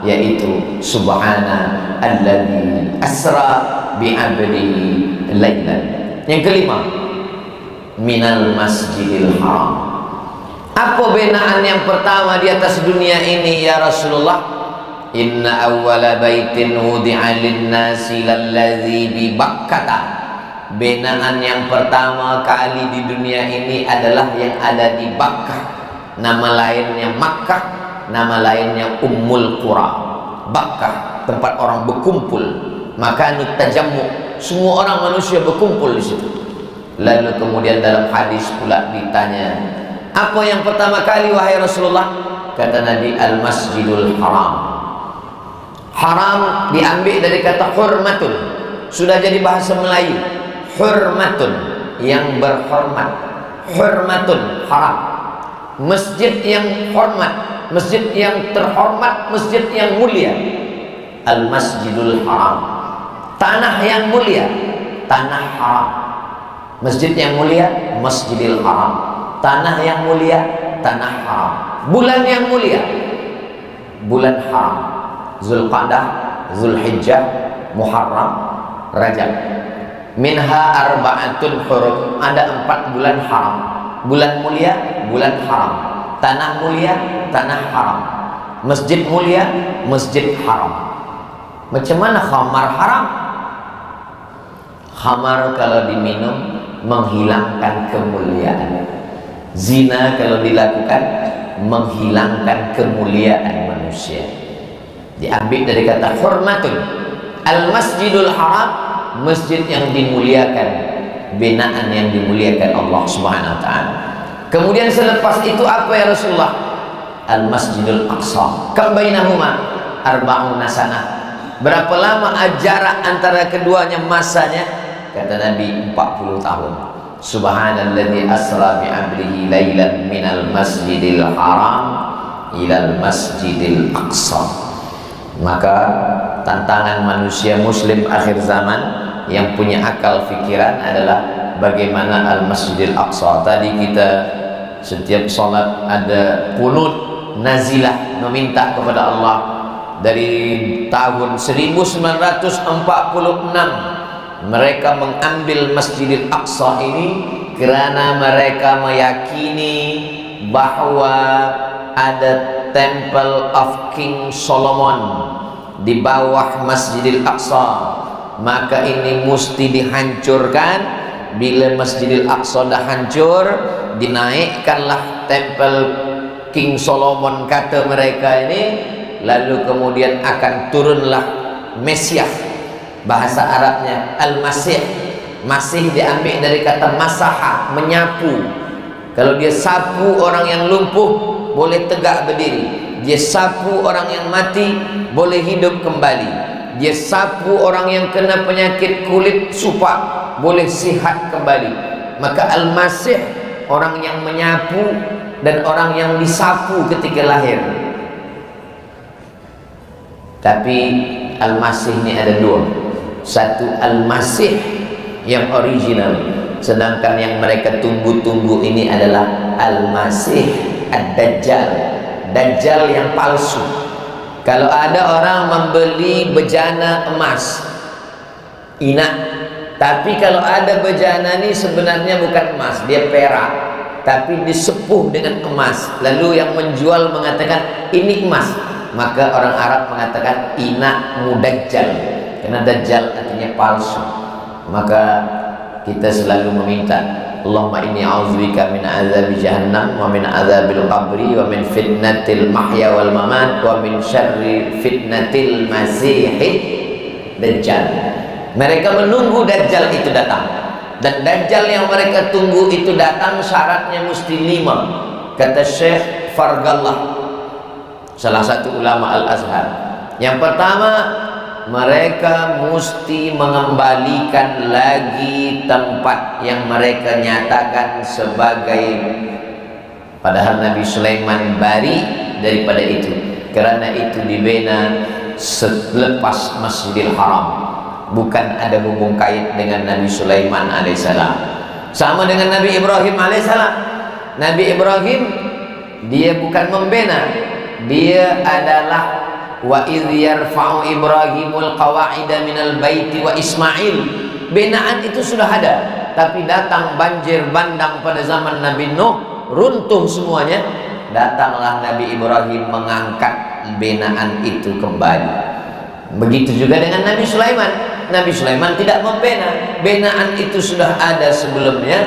yaitu subhana alladzi asra bi'abdihi lailan. Yang kelima, minal masjidil haram. Apa binaan yang pertama di atas dunia ini ya Rasulullah? Inna awwala baitin wudi'a lin-nasi lalladzi bi Bakkah. Binaan yang pertama kali di dunia ini adalah yang ada di Bakkah. Nama lainnya Makkah, nama lainnya Ummul Qura. Bakkah, tempat orang berkumpul, makanut tajammu, semua orang manusia berkumpul di situ. Lalu kemudian dalam hadis pula ditanya, apa yang pertama kali wahai Rasulullah? Kata Nabi, al-masjidul haram. Haram diambil dari kata hurmatun, sudah jadi bahasa Melayu. Hurmatun, yang berhormat. Hurmatun, haram. Masjid yang hormat, masjid yang terhormat, masjid yang mulia. Al-masjidul haram, tanah yang mulia, tanah haram. Masjid yang mulia, Masjidil Haram. Tanah yang mulia, tanah haram. Bulan yang mulia, bulan haram. Zulqa'dah, Zulhijjah, Muharram, Rajab. Minha arba'atun hurum, ada 4 bulan haram. Bulan mulia, bulan haram. Tanah mulia, tanah haram. Masjid mulia, masjid haram. Macam mana khamar haram? Khamar kalau diminum menghilangkan kemuliaan. Zina kalau dilakukan menghilangkan kemuliaan manusia. manusia. Diambil dari kata hurmatun. Al-Masjidul Haram, masjid yang dimuliakan, binaan yang dimuliakan Allah Subhanahu wa taala. Kemudian selepas itu apa ya Rasulullah? Al-Masjidul Aqsa. Kam bainahuma arba'una sanah. Berapa lama jarak antara keduanya masanya? Kata Nabi 40 tahun. Subhanalladzi asra bi 'abdihi lailan minal masjidil haram ilal masjidil aqsa. Maka tantangan manusia muslim akhir zaman yang punya akal fikiran adalah bagaimana Al-Masjidil Aqsa. Tadi kita setiap sholat ada qunut nazilah, meminta kepada Allah. Dari tahun 1946 mereka mengambil Masjidil Aqsa ini kerana mereka meyakini bahwa ada Temple of King Solomon di bawah Masjidil Aqsa, maka ini mesti dihancurkan. Bila Masjidil Aqsa dah hancur, dinaikkanlah Temple King Solomon kata mereka ini, lalu kemudian akan turunlah Mesias, bahasa Arabnya Al-Masih. Masih diambil dari kata masaha, menyapu. Kalau dia sapu orang yang lumpuh, boleh tegak berdiri. Dia sapu orang yang mati, boleh hidup kembali. Dia sapu orang yang kena penyakit kulit supak, boleh sihat kembali. Maka Al-Masih, orang yang menyapu dan orang yang disapu ketika lahir. Tapi Al-Masih ini ada dua. Satu Al-Masih yang original, sedangkan yang mereka tunggu-tunggu ini adalah Al-Masih Ad-Dajjal, Dajjal yang palsu. Kalau ada orang membeli bejana emas, inak, tapi kalau ada bejana ini sebenarnya bukan emas, dia perak, tapi disepuh dengan emas, lalu yang menjual mengatakan ini emas, maka orang Arab mengatakan inak mudajjal, karena Dajjal artinya palsu. Maka kita selalu meminta, Allahumma inni a'udzubika min azabi jahannam wa min azabil qabri wa min fitnatil mahya wal mamat wa min syarri fitnatil masihid dajjal. Mereka menunggu Dajjal itu datang, dan Dajjal yang mereka tunggu itu datang syaratnya mesti 5. Kata Syekh Fargallah, salah satu ulama Al-Azhar, yang pertama, mereka mesti mengembalikan lagi tempat yang mereka nyatakan sebagai, padahal Nabi Sulaiman bari daripada itu, kerana itu dibina selepas Masjidil Haram, bukan ada hubung kait dengan Nabi Sulaiman alaihissalam. Sama dengan Nabi Ibrahim alaihissalam. Nabi Ibrahim dia bukan membina, dia adalah wa idh yarfa'u Ibrahimul qawa'ida minal baiti wa Ismail. Binaan itu sudah ada, tapi datang banjir bandang pada zaman Nabi Nuh, runtuh semuanya. Datanglah Nabi Ibrahim mengangkat binaan itu kembali. Begitu juga dengan Nabi Sulaiman. Nabi Sulaiman tidak membina, binaan itu sudah ada sebelumnya,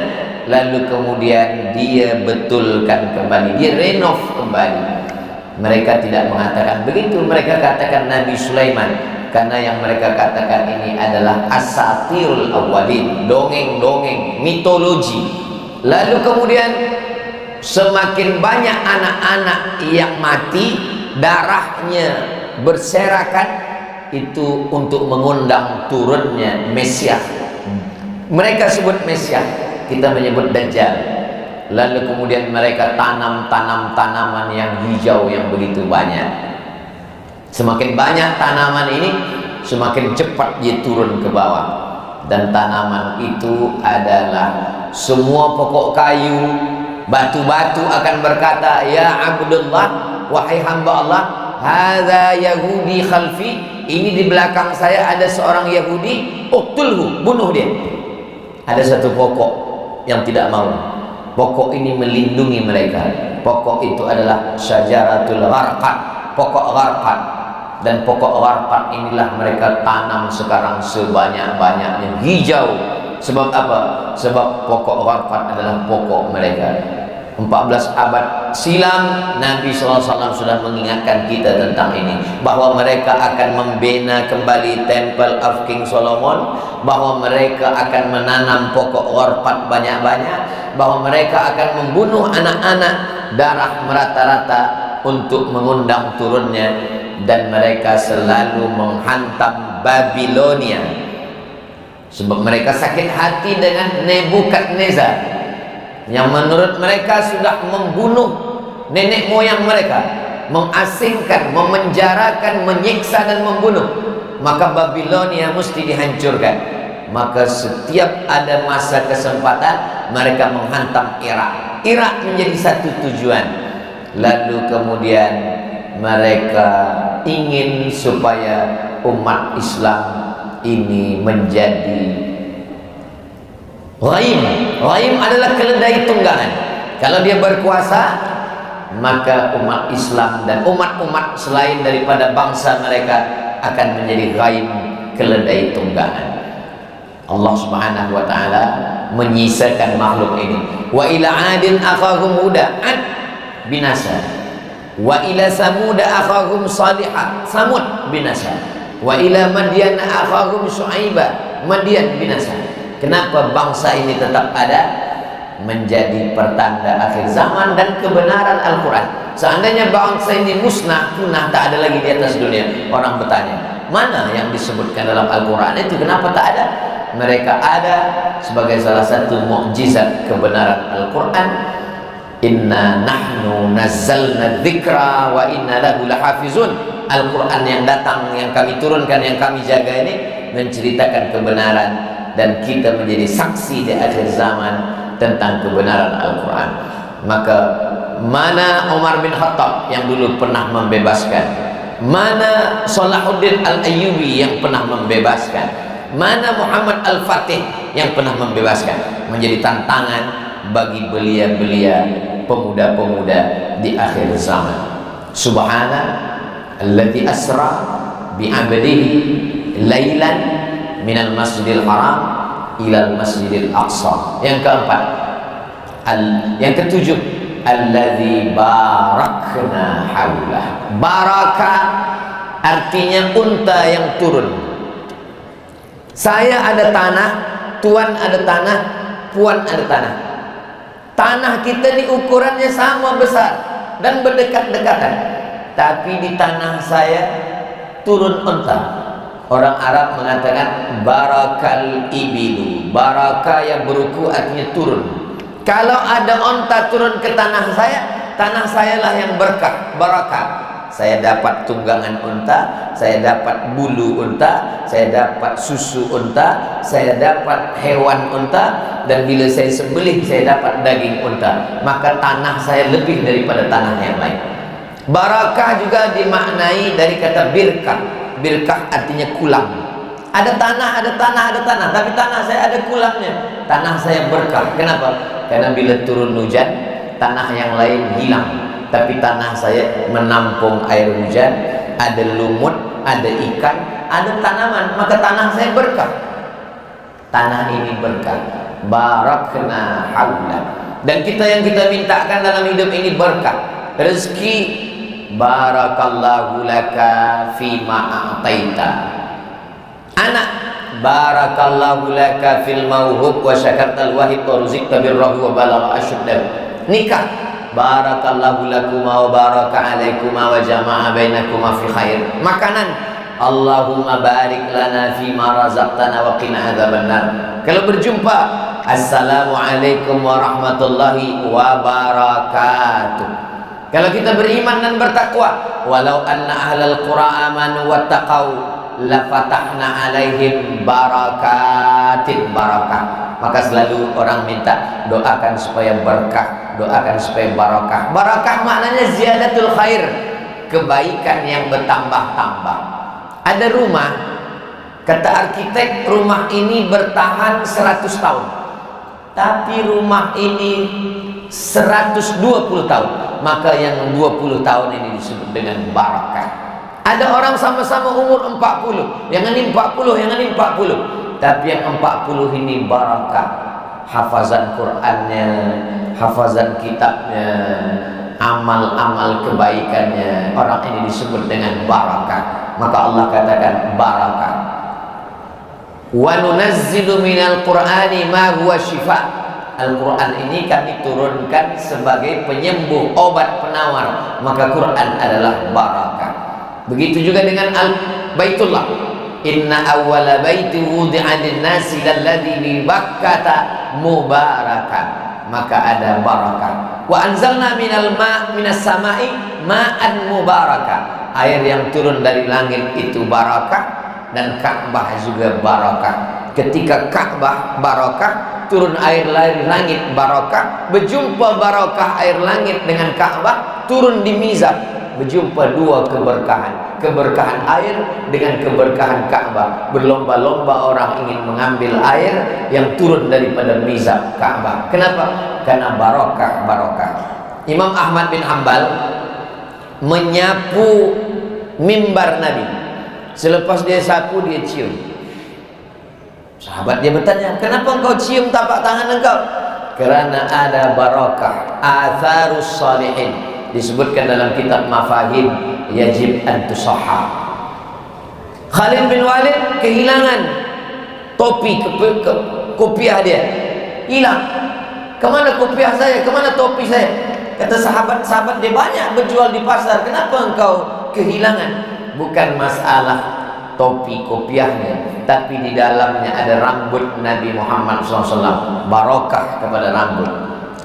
lalu kemudian dia betulkan kembali, dia renov kembali. Mereka tidak mengatakan begitu, mereka katakan Nabi Sulaiman, karena yang mereka katakan ini adalah asatirul awwalin, dongeng-dongeng, mitologi. Lalu kemudian semakin banyak anak-anak yang mati, darahnya berserakan, itu untuk mengundang turunnya Mesias. Mereka sebut Mesias, kita menyebut Dajjal. Lalu kemudian mereka tanam tanaman yang hijau yang begitu banyak. Semakin banyak tanaman ini, semakin cepat dia turun ke bawah. Dan tanaman itu adalah semua pokok kayu, batu-batu akan berkata, ya Abdullah, wahai hamba Allah, hadza Yahudi khalfi, ini di belakang saya ada seorang Yahudi, uqtulhu, bunuh dia. Ada satu pokok yang tidak mau. Pokok ini melindungi mereka. Pokok itu adalah syajaratul gharqad, pokok gharqad. Dan pokok gharqad inilah mereka tanam sekarang sebanyak-banyaknya hijau. Sebab apa? Sebab pokok gharqad adalah pokok mereka. 14 abad silam Nabi SAW sudah mengingatkan kita tentang ini, bahwa mereka akan membina kembali Temple of King Solomon, bahwa mereka akan menanam pokok orpat banyak-banyak, bahwa mereka akan membunuh anak-anak, darah merata-rata untuk mengundang turunnya, dan mereka selalu menghantam Babilonia sebab mereka sakit hati dengan Nebukadnezar yang menurut mereka sudah membunuh nenek moyang mereka, mengasingkan, memenjarakan, menyiksa dan membunuh. Maka Babilonia mesti dihancurkan. Maka setiap ada masa kesempatan mereka menghantam Irak. Irak menjadi satu tujuan. Lalu kemudian mereka ingin supaya umat Islam ini menjadi ghaim. Ghaim adalah keledai tunggangan. Kalau dia berkuasa, maka umat Islam dan umat-umat selain daripada bangsa mereka akan menjadi ghaim, keledai tunggangan. Allah Subhanahu wa taala menyisakan makhluk ini. Wa ila 'adin akhahum Huda, 'ad binasa. Wa ila Samud akhahum Salihah, Samud binasa. Wa ila Madyan akhahum Syu'aibah, Madyan binasa. Kenapa bangsa ini tetap ada? Menjadi pertanda akhir zaman dan kebenaran Al-Quran. Seandainya bangsa ini musnah, punah, tak ada lagi di atas dunia, orang bertanya, mana yang disebutkan dalam Al-Quran itu, kenapa tak ada? Mereka ada sebagai salah satu mukjizat kebenaran Al-Quran. Inna nahnu nazzalna dzikra wa inna lahu lahafizun. Al-Quran yang datang, yang kami turunkan, yang kami jaga ini menceritakan kebenaran, dan kita menjadi saksi di akhir zaman tentang kebenaran Al-Quran. Maka mana Umar bin Khattab yang dulu pernah membebaskan, mana Salahuddin Al-Ayyubi yang pernah membebaskan, mana Muhammad Al-Fatih yang pernah membebaskan, menjadi tantangan bagi belia-belia pemuda-pemuda di akhir zaman. Subhana alladzi asra bi'abdihi lailan minal masjidil haram ilal masjidil aqsa. Yang keempat, yang ketujuh, alladzi barakna haulah. Baraka artinya unta yang turun. Saya ada tanah, tuan ada tanah, puan ada tanah. Tanah kita ini ukurannya sama besar dan berdekat-dekatan, tapi di tanah saya turun unta. Orang Arab mengatakan barakal ibilu. Baraka yang beruku artinya turun. Kalau ada unta turun ke tanah saya lah yang berkah, barakah. Saya dapat tunggangan unta, saya dapat bulu unta, saya dapat susu unta, saya dapat hewan unta, dan bila saya sembelih saya dapat daging unta. Maka tanah saya lebih daripada tanah yang lain. Barakah juga dimaknai dari kata birkah. Birkah artinya kulang. Ada tanah, tapi tanah saya ada kulangnya. Tanah saya berkah. Kenapa? Karena bila turun hujan, tanah yang lain hilang, tapi tanah saya menampung air hujan, ada lumut, ada ikan, ada tanaman, maka tanah saya berkah. Tanah ini berkah. Barakna haula. Dan yang kita mintakan dalam hidup ini berkah. Rezeki, barakallahu laka fima a'taita. Anak, barakallahu laka fil mauhub wa syakartal wahid wa ruzikta birrahu wa balagha asyuddahu. Nikah, barakallahu lakuma wa baraka alaikuma wa jama'a bainakuma fi khair. Makanan, Allahumma barik lana fima razaqtana wa qina adzabannar. Kalau berjumpa, assalamualaikum warahmatullahi wabarakatuh. Kalau kita beriman dan bertakwa, walau anna ahlal qura amanu wattaqau la fatahna alaihim barakatin barakah. Maka selalu orang minta, doakan supaya berkah, doakan supaya barakah. Barakah maknanya ziyadatul khair, kebaikan yang bertambah-tambah. Ada rumah, kata arsitek, rumah ini bertahan 100 tahun, tapi rumah ini 120 tahun, maka yang 20 tahun ini disebut dengan barakah. Ada orang sama-sama umur 40, yang ini 40, yang ini 40, tapi yang 40 ini barakah. hafazan Qur'annya, hafazan kitabnya, amal-amal kebaikannya, orang ini disebut dengan barakah. Maka Allah katakan barakah. Wa nunazzilu minal Qur'ani ma huwa shifa. Al-Quran ini kami turunkan sebagai penyembuh, obat penawar. Maka Quran adalah barakah. Begitu juga dengan Baitullah. Inna awwala baiti wudi'a lin-nasi lalladzi bi Bakkata mubarakan. Maka ada barakah. Wa anzalna minas sama'i ma'an mubarakah. Air yang turun dari langit itu barakah. Dan Ka'bah juga barakah. Ketika Ka'bah barakah, turun air dari langit barakah, berjumpa barakah air langit dengan Ka'bah, turun di mizab, berjumpa dua keberkahan, keberkahan air dengan keberkahan Ka'bah. Berlomba-lomba orang ingin mengambil air yang turun daripada mizab Ka'bah. Kenapa? Karena barakah. Imam Ahmad bin Hanbal menyapu mimbar Nabi. Selepas dia sapu, dia cium. Sahabat dia bertanya, kenapa engkau cium tapak tangan engkau? Karena ada barakah, atharus salihin. Disebutkan dalam kitab Mafahim, yajib an tusahha. Khalid bin Walid kehilangan topi kopiah dia, hilang. Kemana kopiah saya? Kemana topi saya? Kata sahabat-sahabat dia, banyak berjual di pasar, kenapa engkau kehilangan? Bukan masalah topi kopiahnya, tapi di dalamnya ada rambut Nabi Muhammad SAW. Barakah kepada rambut.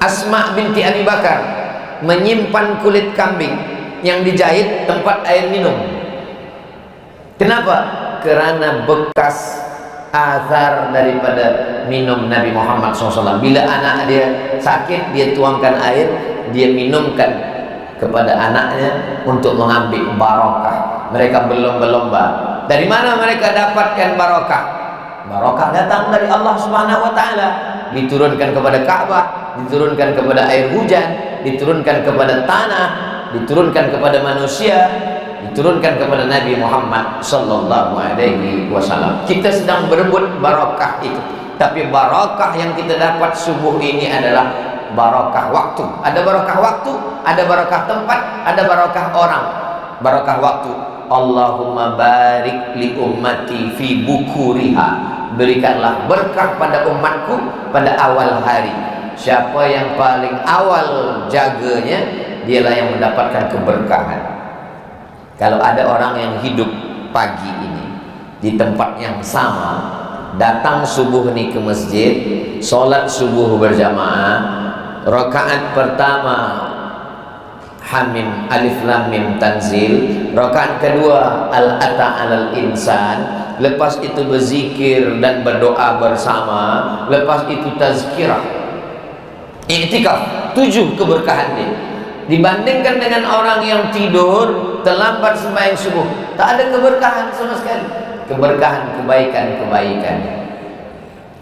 Asma binti Abi Bakar menyimpan kulit kambing yang dijahit tempat air minum. Kenapa? Karena bekas azar daripada minum Nabi Muhammad SAW. Bila anak dia sakit, dia tuangkan air, dia minumkan kepada anaknya untuk mengambil barakah. Mereka berlomba-lomba. Dari mana mereka dapatkan barakah? Barakah datang dari Allah Subhanahu wa taala. Diturunkan kepada Ka'bah, diturunkan kepada air hujan, diturunkan kepada tanah, diturunkan kepada manusia, diturunkan kepada Nabi Muhammad sallallahu alaihi wasallam. Kita sedang berebut barakah itu. Tapi barakah yang kita dapat subuh ini adalah barakah waktu. Ada barakah waktu, ada barakah tempat, ada barakah orang. Barakah waktu. Allahumma barik li ummati fi bukuriha. Berikanlah berkah pada umatku pada awal hari. Siapa yang paling awal jaganya, dialah yang mendapatkan keberkahan. Kalau ada orang yang hidup pagi ini di tempat yang sama, datang subuh ini ke masjid, sholat subuh berjamaah, rakaat pertama Hamim Alif Lam Mim Tanzil, rakaat kedua Al-Ata Alal Insan, lepas itu berzikir dan berdoa bersama, lepas itu tazkirah, i'tikaf, 7 keberkahan dia. Dibandingkan dengan orang yang tidur terlambat sembahyang subuh, tak ada keberkahan sama sekali. Keberkahan kebaikan-kebaikan.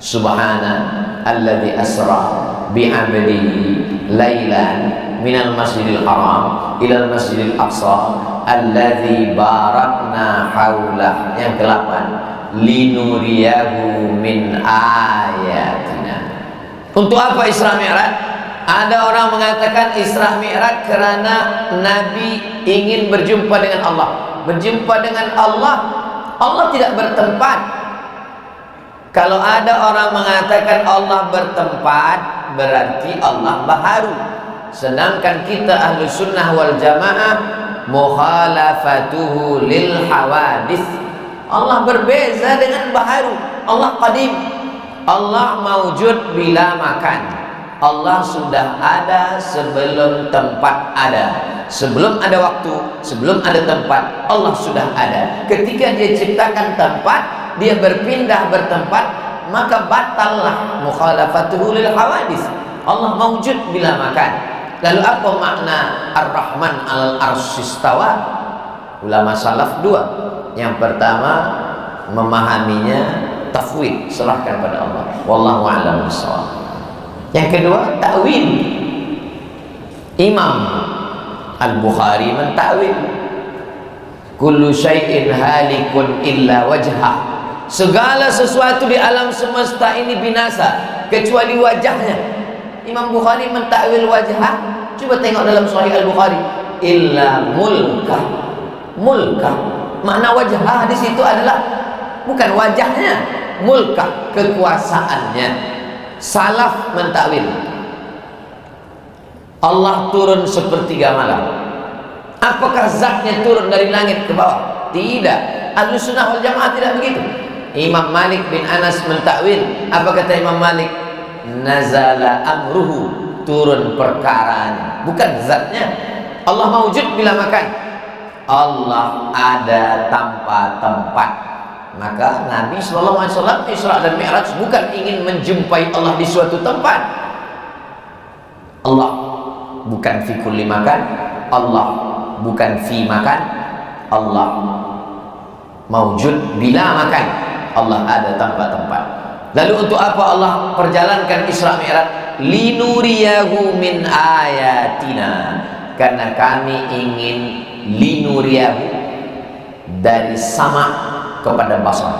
Subhana alladzi asra bi 'abdihi lailan minal masjidil haram ilal masjidil aqsa alladzi barakna haulah. Yang ke-8, linuriyahu min ayatina. Untuk apa Isra Mi'raj? Ada orang mengatakan Isra Mi'raj karena Nabi ingin berjumpa dengan Allah. Berjumpa dengan Allah, Allah tidak bertempat. Kalau ada orang mengatakan Allah bertempat, berarti Allah baharu. Sedangkan kita ahlu sunnah wal jamaah mukhalafatuhu lil hawadith. Allah berbeza dengan baharu. Allah qadim. Allah mawjud bila makan. Allah sudah ada sebelum tempat ada. Sebelum ada waktu, sebelum ada tempat, Allah sudah ada. Ketika dia ciptakan tempat, dia berpindah bertempat, maka batallah mukhalafatuhu lil hawadith. Allah mawjud bila makan. Lalu apa makna Ar-Rahman alal arsyistawa? Ulama salaf 2. Yang pertama memahaminya tafwid, serahkan pada Allah. Wallahu a'lam bishawab. Yang kedua takwil. Imam Al-Bukhari mentakwil kullu syai'in halikun illa wajhah. Segala sesuatu di alam semesta ini binasa kecuali wajahnya. Imam Bukhari mentakwil wajah. Coba tengok dalam Sahih Al-Bukhari, illa mulkah. Mulkah, makna wajah di situ adalah bukan wajahnya, mulkah, kekuasaannya. Salaf mentakwil Allah turun sepertiga malam. Apakah zatnya turun dari langit ke bawah? Tidak. Ahlus Sunnah wal Jamaah tidak begitu. Imam Malik bin Anas mentakwil. Apa kata Imam Malik? Nazala amruhu, turun perkaranya, bukan zatnya. Allah mawujud bila makan. Allah ada tanpa tempat. Maka Nabi SAW Isra dan Mi'raj bukan ingin menjumpai Allah di suatu tempat. Allah bukan fi kulli makan, Allah bukan fi makan, Allah mawujud bila makan, Allah ada tanpa tempat. Lalu untuk apa Allah perjalankan Isra Mi'raj? Linuriyahu min ayatina, karena kami ingin linuriyahu, dari sama kepada basar.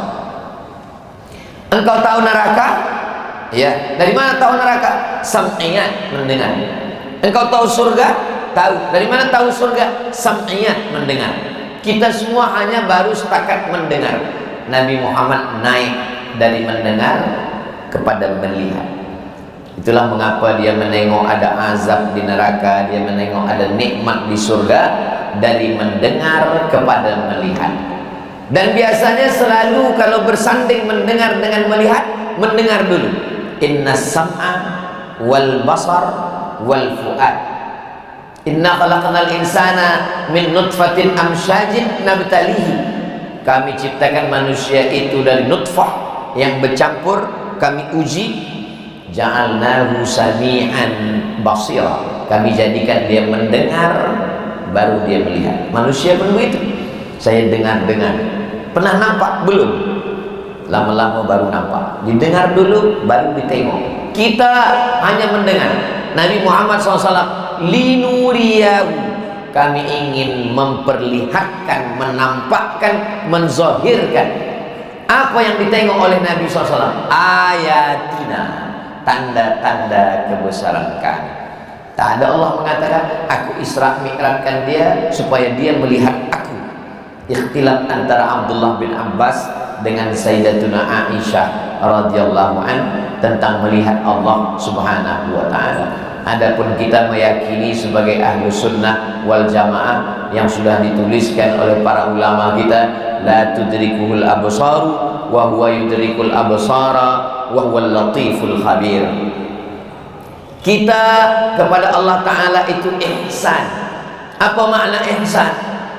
Engkau tahu neraka? Ya, dari mana tahu neraka? Sam'iyat, mendengar. Engkau tahu surga? Tahu. Dari mana tahu surga? Sam'iyat, mendengar. Kita semua hanya baru setakat mendengar. Nabi Muhammad naik dari mendengar kepada melihat. Itulah mengapa dia menengok ada azab di neraka, dia menengok ada nikmat di surga, dari mendengar kepada melihat. Dan biasanya selalu kalau bersanding mendengar dengan melihat, mendengar dulu. Inna sam'a wal basar wal fu'ad. Inna khalaqnal insana min nutfatin amsyajin nabtalihi. Kami ciptakan manusia itu dari nutfah yang bercampur, kami uji. Ja'alnahu sami'an basira, kami jadikan dia mendengar, baru dia melihat. Manusia pun begitu. Saya dengar-dengar, pernah nampak? Belum. Lama-lama baru nampak. Didengar dulu, baru ditengok. Kita hanya mendengar. Nabi Muhammad SAW, linuriyahu, kami ingin memperlihatkan, menampakkan, menzahirkan. Apa yang ditengok oleh Nabi SAW? Ayatina, tanda-tanda kebesaran kami. Tak ada Allah mengatakan aku Isra Mi'rajkan dia supaya dia melihat aku. Ikhtilaf antara Abdullah bin Abbas dengan Sayyidatuna Aisyah radhiyallahu an tentang melihat Allah subhanahu wa ta'ala. Adapun kita meyakini sebagai ahlu sunnah wal jamaah yang sudah dituliskan oleh para ulama kita, la tudrikuhul absaru wa huwa yudrikul absara wa huwal latiful khabir. Kita kepada Allah Ta'ala itu ihsan. Apa makna ihsan?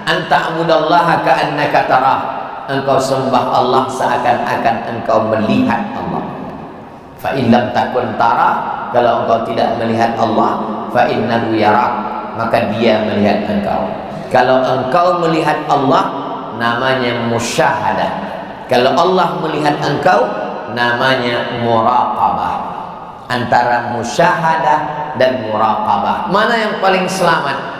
Anta'budallaha ka'annaka tarah, engkau sembah Allah seakan-akan engkau melihat Allah. Fa in lam takun tarah, kalau engkau tidak melihat Allah, fa innahu yarak, maka dia melihat engkau. Kalau engkau melihat Allah, namanya musyahadah. Kalau Allah melihat engkau, namanya muraqabah. Antara musyahadah dan muraqabah, mana yang paling selamat?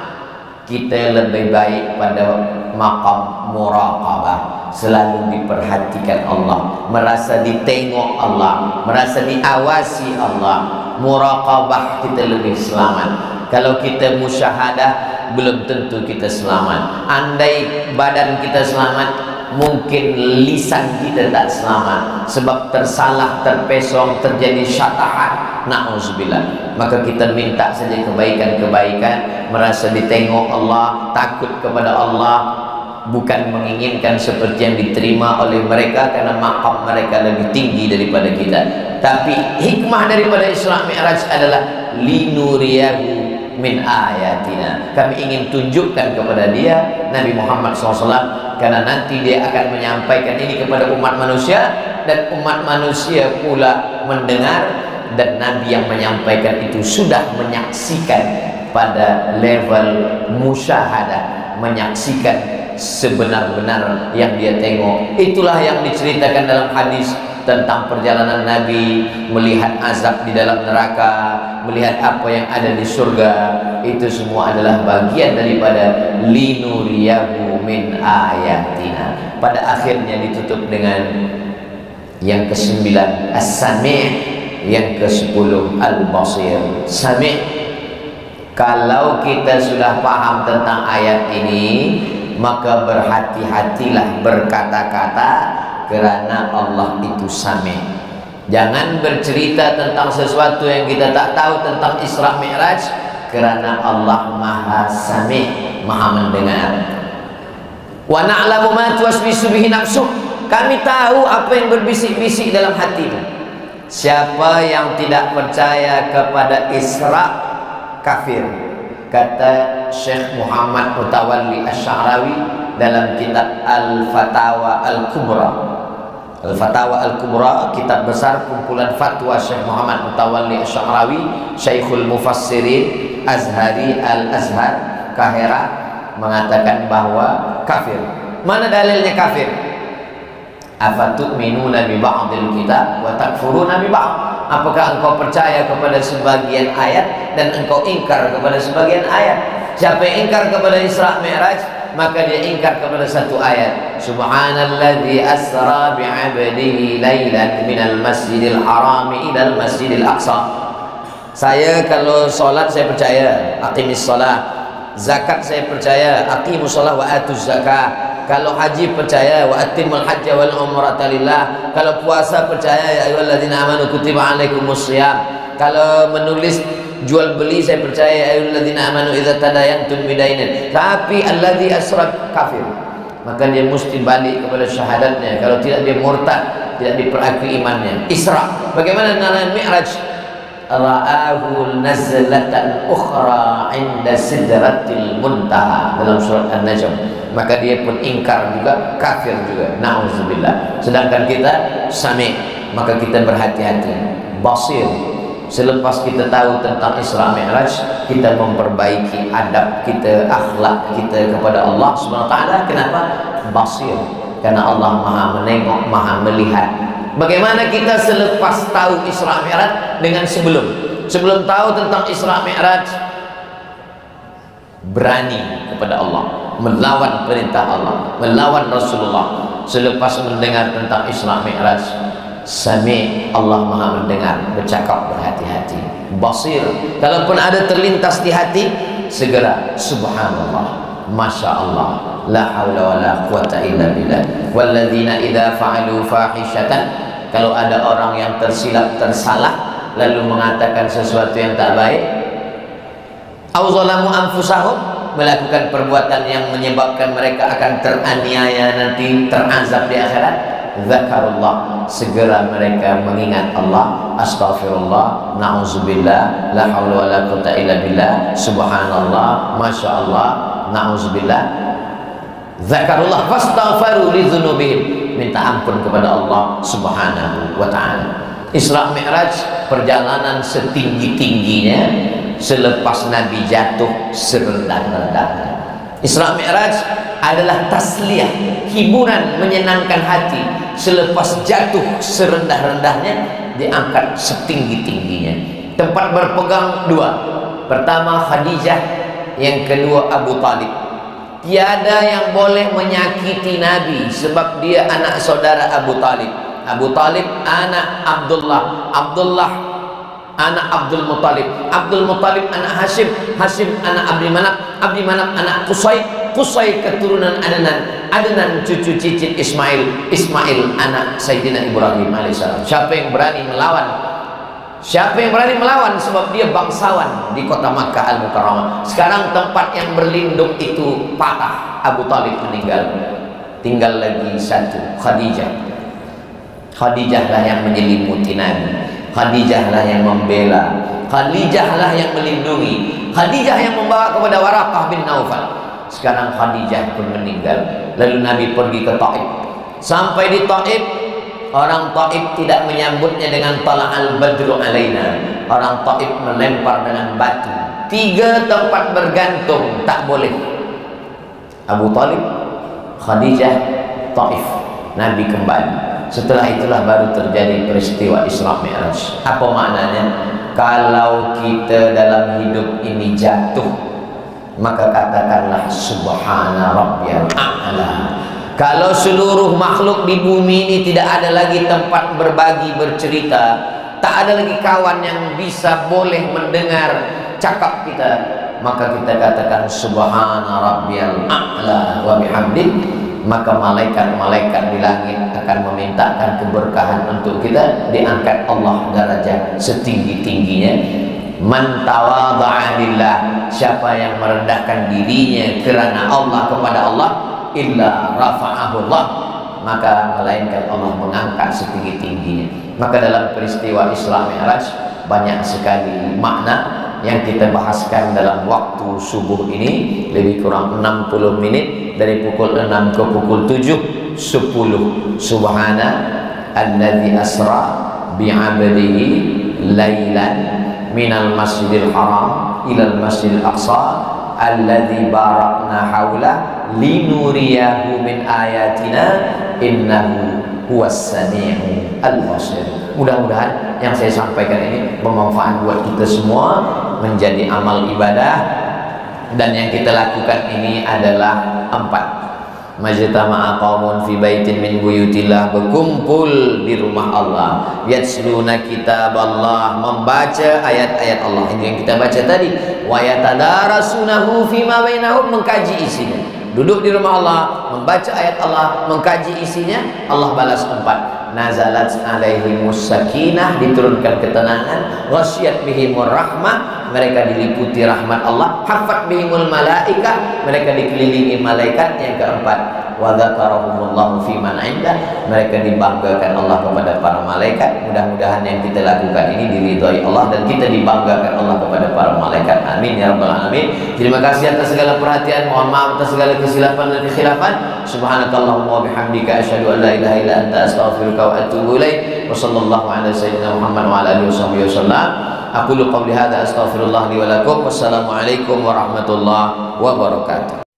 Kita lebih baik pada maqam muraqabah, selalu diperhatikan Allah, merasa ditengok Allah, merasa diawasi Allah. Muraqabah kita lebih selamat. Kalau kita musyahadah, belum tentu kita selamat. Andai badan kita selamat, mungkin lisan kita tak selamat, sebab tersalah, terpesong, terjadi syatahat, na'udzubillah. Maka kita minta saja kebaikan-kebaikan, merasa ditengok Allah, takut kepada Allah, bukan menginginkan seperti yang diterima oleh mereka karena maqam mereka lebih tinggi daripada kita. Tapi hikmah daripada Isra Mi'raj adalah linuriyahu min ayatina, kami ingin tunjukkan kepada dia Nabi Muhammad SAW, karena nanti dia akan menyampaikan ini kepada umat manusia, dan umat manusia pula mendengar, dan Nabi yang menyampaikan itu sudah menyaksikan pada level musyahadah, menyaksikan sebenar-benar yang dia tengok. Itulah yang diceritakan dalam hadis tentang perjalanan Nabi melihat azab di dalam neraka, melihat apa yang ada di surga. Itu semua adalah bagian daripada linuriyahu min ayatina. Pada akhirnya ditutup dengan yang ke-9, as-sami', Yang ke-10 Al-Basir, Sami'. Kalau kita sudah paham tentang ayat ini, maka berhati-hatilah berkata-kata, kerana Allah itu Sami'. Jangan bercerita tentang sesuatu yang kita tak tahu tentang Isra Mi'raj, kerana Allah Maha Sami', Maha mendengar. Wa na'lamu ma tuwaswisu bihi nafsuh. Kami tahu apa yang berbisik-bisik dalam hatimu. Siapa yang tidak percaya kepada Isra, kafir. Kata Syekh Muhammad Mutawalli Asy-Sya'rawi dalam kitab Al-Fatawa Al-Kubra. Al-Fatawa Al-Kubra, kitab besar kumpulan fatwa Syekh Muhammad Mutawalli Asy-Sya'rawi, Syekhul Mufassirin Azhari Al-Azhar Kahira, mengatakan bahwa kafir. Mana dalilnya kafir? Afatu'minuna bi ba'dil kitab wa takfuruna bi ba'd. Apakah engkau percaya kepada sebagian ayat dan engkau ingkar kepada sebagian ayat? Siapa yang ingkar kepada Isra Mi'raj, maka dia ingkar kepada satu ayat. Subhanalladzi asra bi'abdihi lailan minal masjidil harami ilal masjidil aqsa. Saya kalau solat saya percaya, aqimis shalah. Zakat saya percaya, aqimus shalah wa atuz zakah. Kalau haji percaya, wa atimul hajja wal umrata lillah. Kalau puasa percaya, ya ayyuhalladzina amanu kutiba alaikumus shiyam. Kalau menulis jual beli saya percaya, ya ayyuhalladzina amanu idza tadayantum bidainin. Tapi alladzi asra kafir, maka dia mesti balik kepada syahadatnya. Kalau tidak dia murtad, tidak diperakui imannya. Isra, bagaimana dengan Mi'raj? Ra'ahu nazlatan ukhra 'inda sidratil muntaha dalam surat An-Najm. Maka dia pun ingkar juga, kafir juga, na'udzubillah. Sedangkan kita Sami', maka kita berhati-hati. Basir, selepas kita tahu tentang Isra Mi'raj, kita memperbaiki adab kita, akhlak kita kepada Allah Subhanahu wa taala. Kenapa? Basir, karena Allah Maha menengok, Maha melihat. Bagaimana kita selepas tahu Isra Mi'raj dengan sebelum? Sebelum tahu tentang Isra Mi'raj, berani kepada Allah, melawan perintah Allah, melawan Rasulullah. Selepas mendengar tentang Isra Mi'raj, Sami', Allah Maha mendengar, bercakap berhati-hati. Basir, kalaupun ada terlintas di hati, segera subhanallah, masya Allah, la haula wa la quwata illa billah. Walladzina idza fa'alu fahishatan, kalau ada orang yang tersilap, tersalah, lalu mengatakan sesuatu yang tak baik, au zalamu anfusahum, melakukan perbuatan yang menyebabkan mereka akan teraniaya nanti, terazab di akhirat, zakarullah, segera mereka mengingat Allah, astaghfirullah, na'udzubillah, la haula wa la quwata illa billah, subhanallah, masya Allah, na'udzubillah, zakarullah, fastaghfaru li dzunubihim, minta ampun kepada Allah Subhanahu wa ta'ala. Isra Mi'raj, perjalanan setinggi-tingginya selepas Nabi jatuh serendah-rendahnya. Isra Mi'raj adalah tasliyah, hiburan, menyenangkan hati. Selepas jatuh serendah-rendahnya, diangkat setinggi-tingginya. Tempat berpegang dua, pertama Khadijah, yang kedua Abu Talib. Tiada yang boleh menyakiti Nabi sebab dia anak saudara Abu Talib. Abu Talib anak Abdullah, Abdullah anak Abdul Muttalib, Abdul Muttalib anak Hashim, Hashim anak Abdi Manaf, Abdi Manaf anak Qusay, Qusay keturunan Adnan, Adnan cucu cicit Ismail, Ismail anak Sayyidina Ibrahim alaihissalam. Siapa yang berani melawan? Siapa yang berani melawan? Sebab dia bangsawan di kota Makkah Al-Mukarramah. Sekarang tempat yang berlindung itu patah, Abu Talib meninggal. Tinggal lagi satu, Khadijah. Khadijah lah yang menyelimuti Nabi, Khadijah lah yang membela, Khadijah lah yang melindungi, Khadijah yang membawa kepada Waraqah bin Naufal. Sekarang Khadijah pun meninggal. Lalu Nabi pergi ke Taif. Sampai di Taif, orang Taif tidak menyambutnya dengan tala'al badru alaina. Orang Taif melempar dengan batu. 3 tempat bergantung tak boleh. Abu Talib, Khadijah, Taif. Nabi kembali. Setelah itulah baru terjadi peristiwa Isra Mi'raj. Apa maknanya? Kalau kita dalam hidup ini jatuh, maka katakanlah subhana rabbiyal a'la. Kalau seluruh makhluk di bumi ini tidak ada lagi tempat berbagi, bercerita, tak ada lagi kawan yang bisa boleh mendengar cakap kita, maka kita katakan subhana rabbiyal a'la wa bihamdi, maka malaikat-malaikat di langit akan memintakan keberkahan untuk kita, diangkat Allah derajat setinggi-tingginya. Man tawadha'a lillah, siapa yang merendahkan dirinya kerana Allah, kepada Allah, illa rafa'ahu Allah, maka melainkan Allah mengangkat setinggi-tingginya. Maka dalam peristiwa Isra Mi'raj banyak sekali makna yang kita bahaskan dalam waktu subuh ini, lebih kurang 60 menit, dari pukul 6 ke pukul 7, 10. Subhana alladzi asra bi'abdihi laylan minal masjidil haram ilal masjidil aqsa alladzi barakna haula linuriyahu min ayatina innahu huwas sami'ul basir. Mudah-mudahan yang saya sampaikan ini bermanfaat buat kita semua, menjadi amal ibadah. Dan yang kita lakukan ini adalah 4. Majtama'a qaumun fi baitin min buyutillah, berkumpul di rumah Allah, yatsluna kitab Allah, membaca ayat-ayat Allah. Ini yang kita baca tadi. Wa yatadarasunahu fima bainahum, mengkaji isinya. Duduk di rumah Allah, membaca ayat Allah, mengkaji isinya. Allah balas 4. Nazalat alaihimus sakinah, diturunkan ketenangan. Ghasyiyat bihimur rahmah, mereka diliputi rahmat Allah. Hafat bihimul malaikah, mereka dikelilingi malaikat. Yang keempat, wa dzakarahumullahu fi man 'indah, mereka dibanggakan Allah kepada para malaikat. Mudah-mudahan yang kita lakukan ini diridhai Allah dan kita dibanggakan Allah kepada para malaikat. Amin ya rabbal alamin. Terima kasih atas segala perhatian, mohon maaf atas segala kesilapan dan kekhilafan. Subhanakallahumma wa bihamdika asyhadu an la ilaha illa anta astaghfiruka wa atubu ilaik. Wa sallallahu ala sayyidina Muhammad wa ala alihi wasallam. Aqulu qawli hadza astaghfirullah li wa lakum. Wassalamualaikum warahmatullahi wabarakatuh.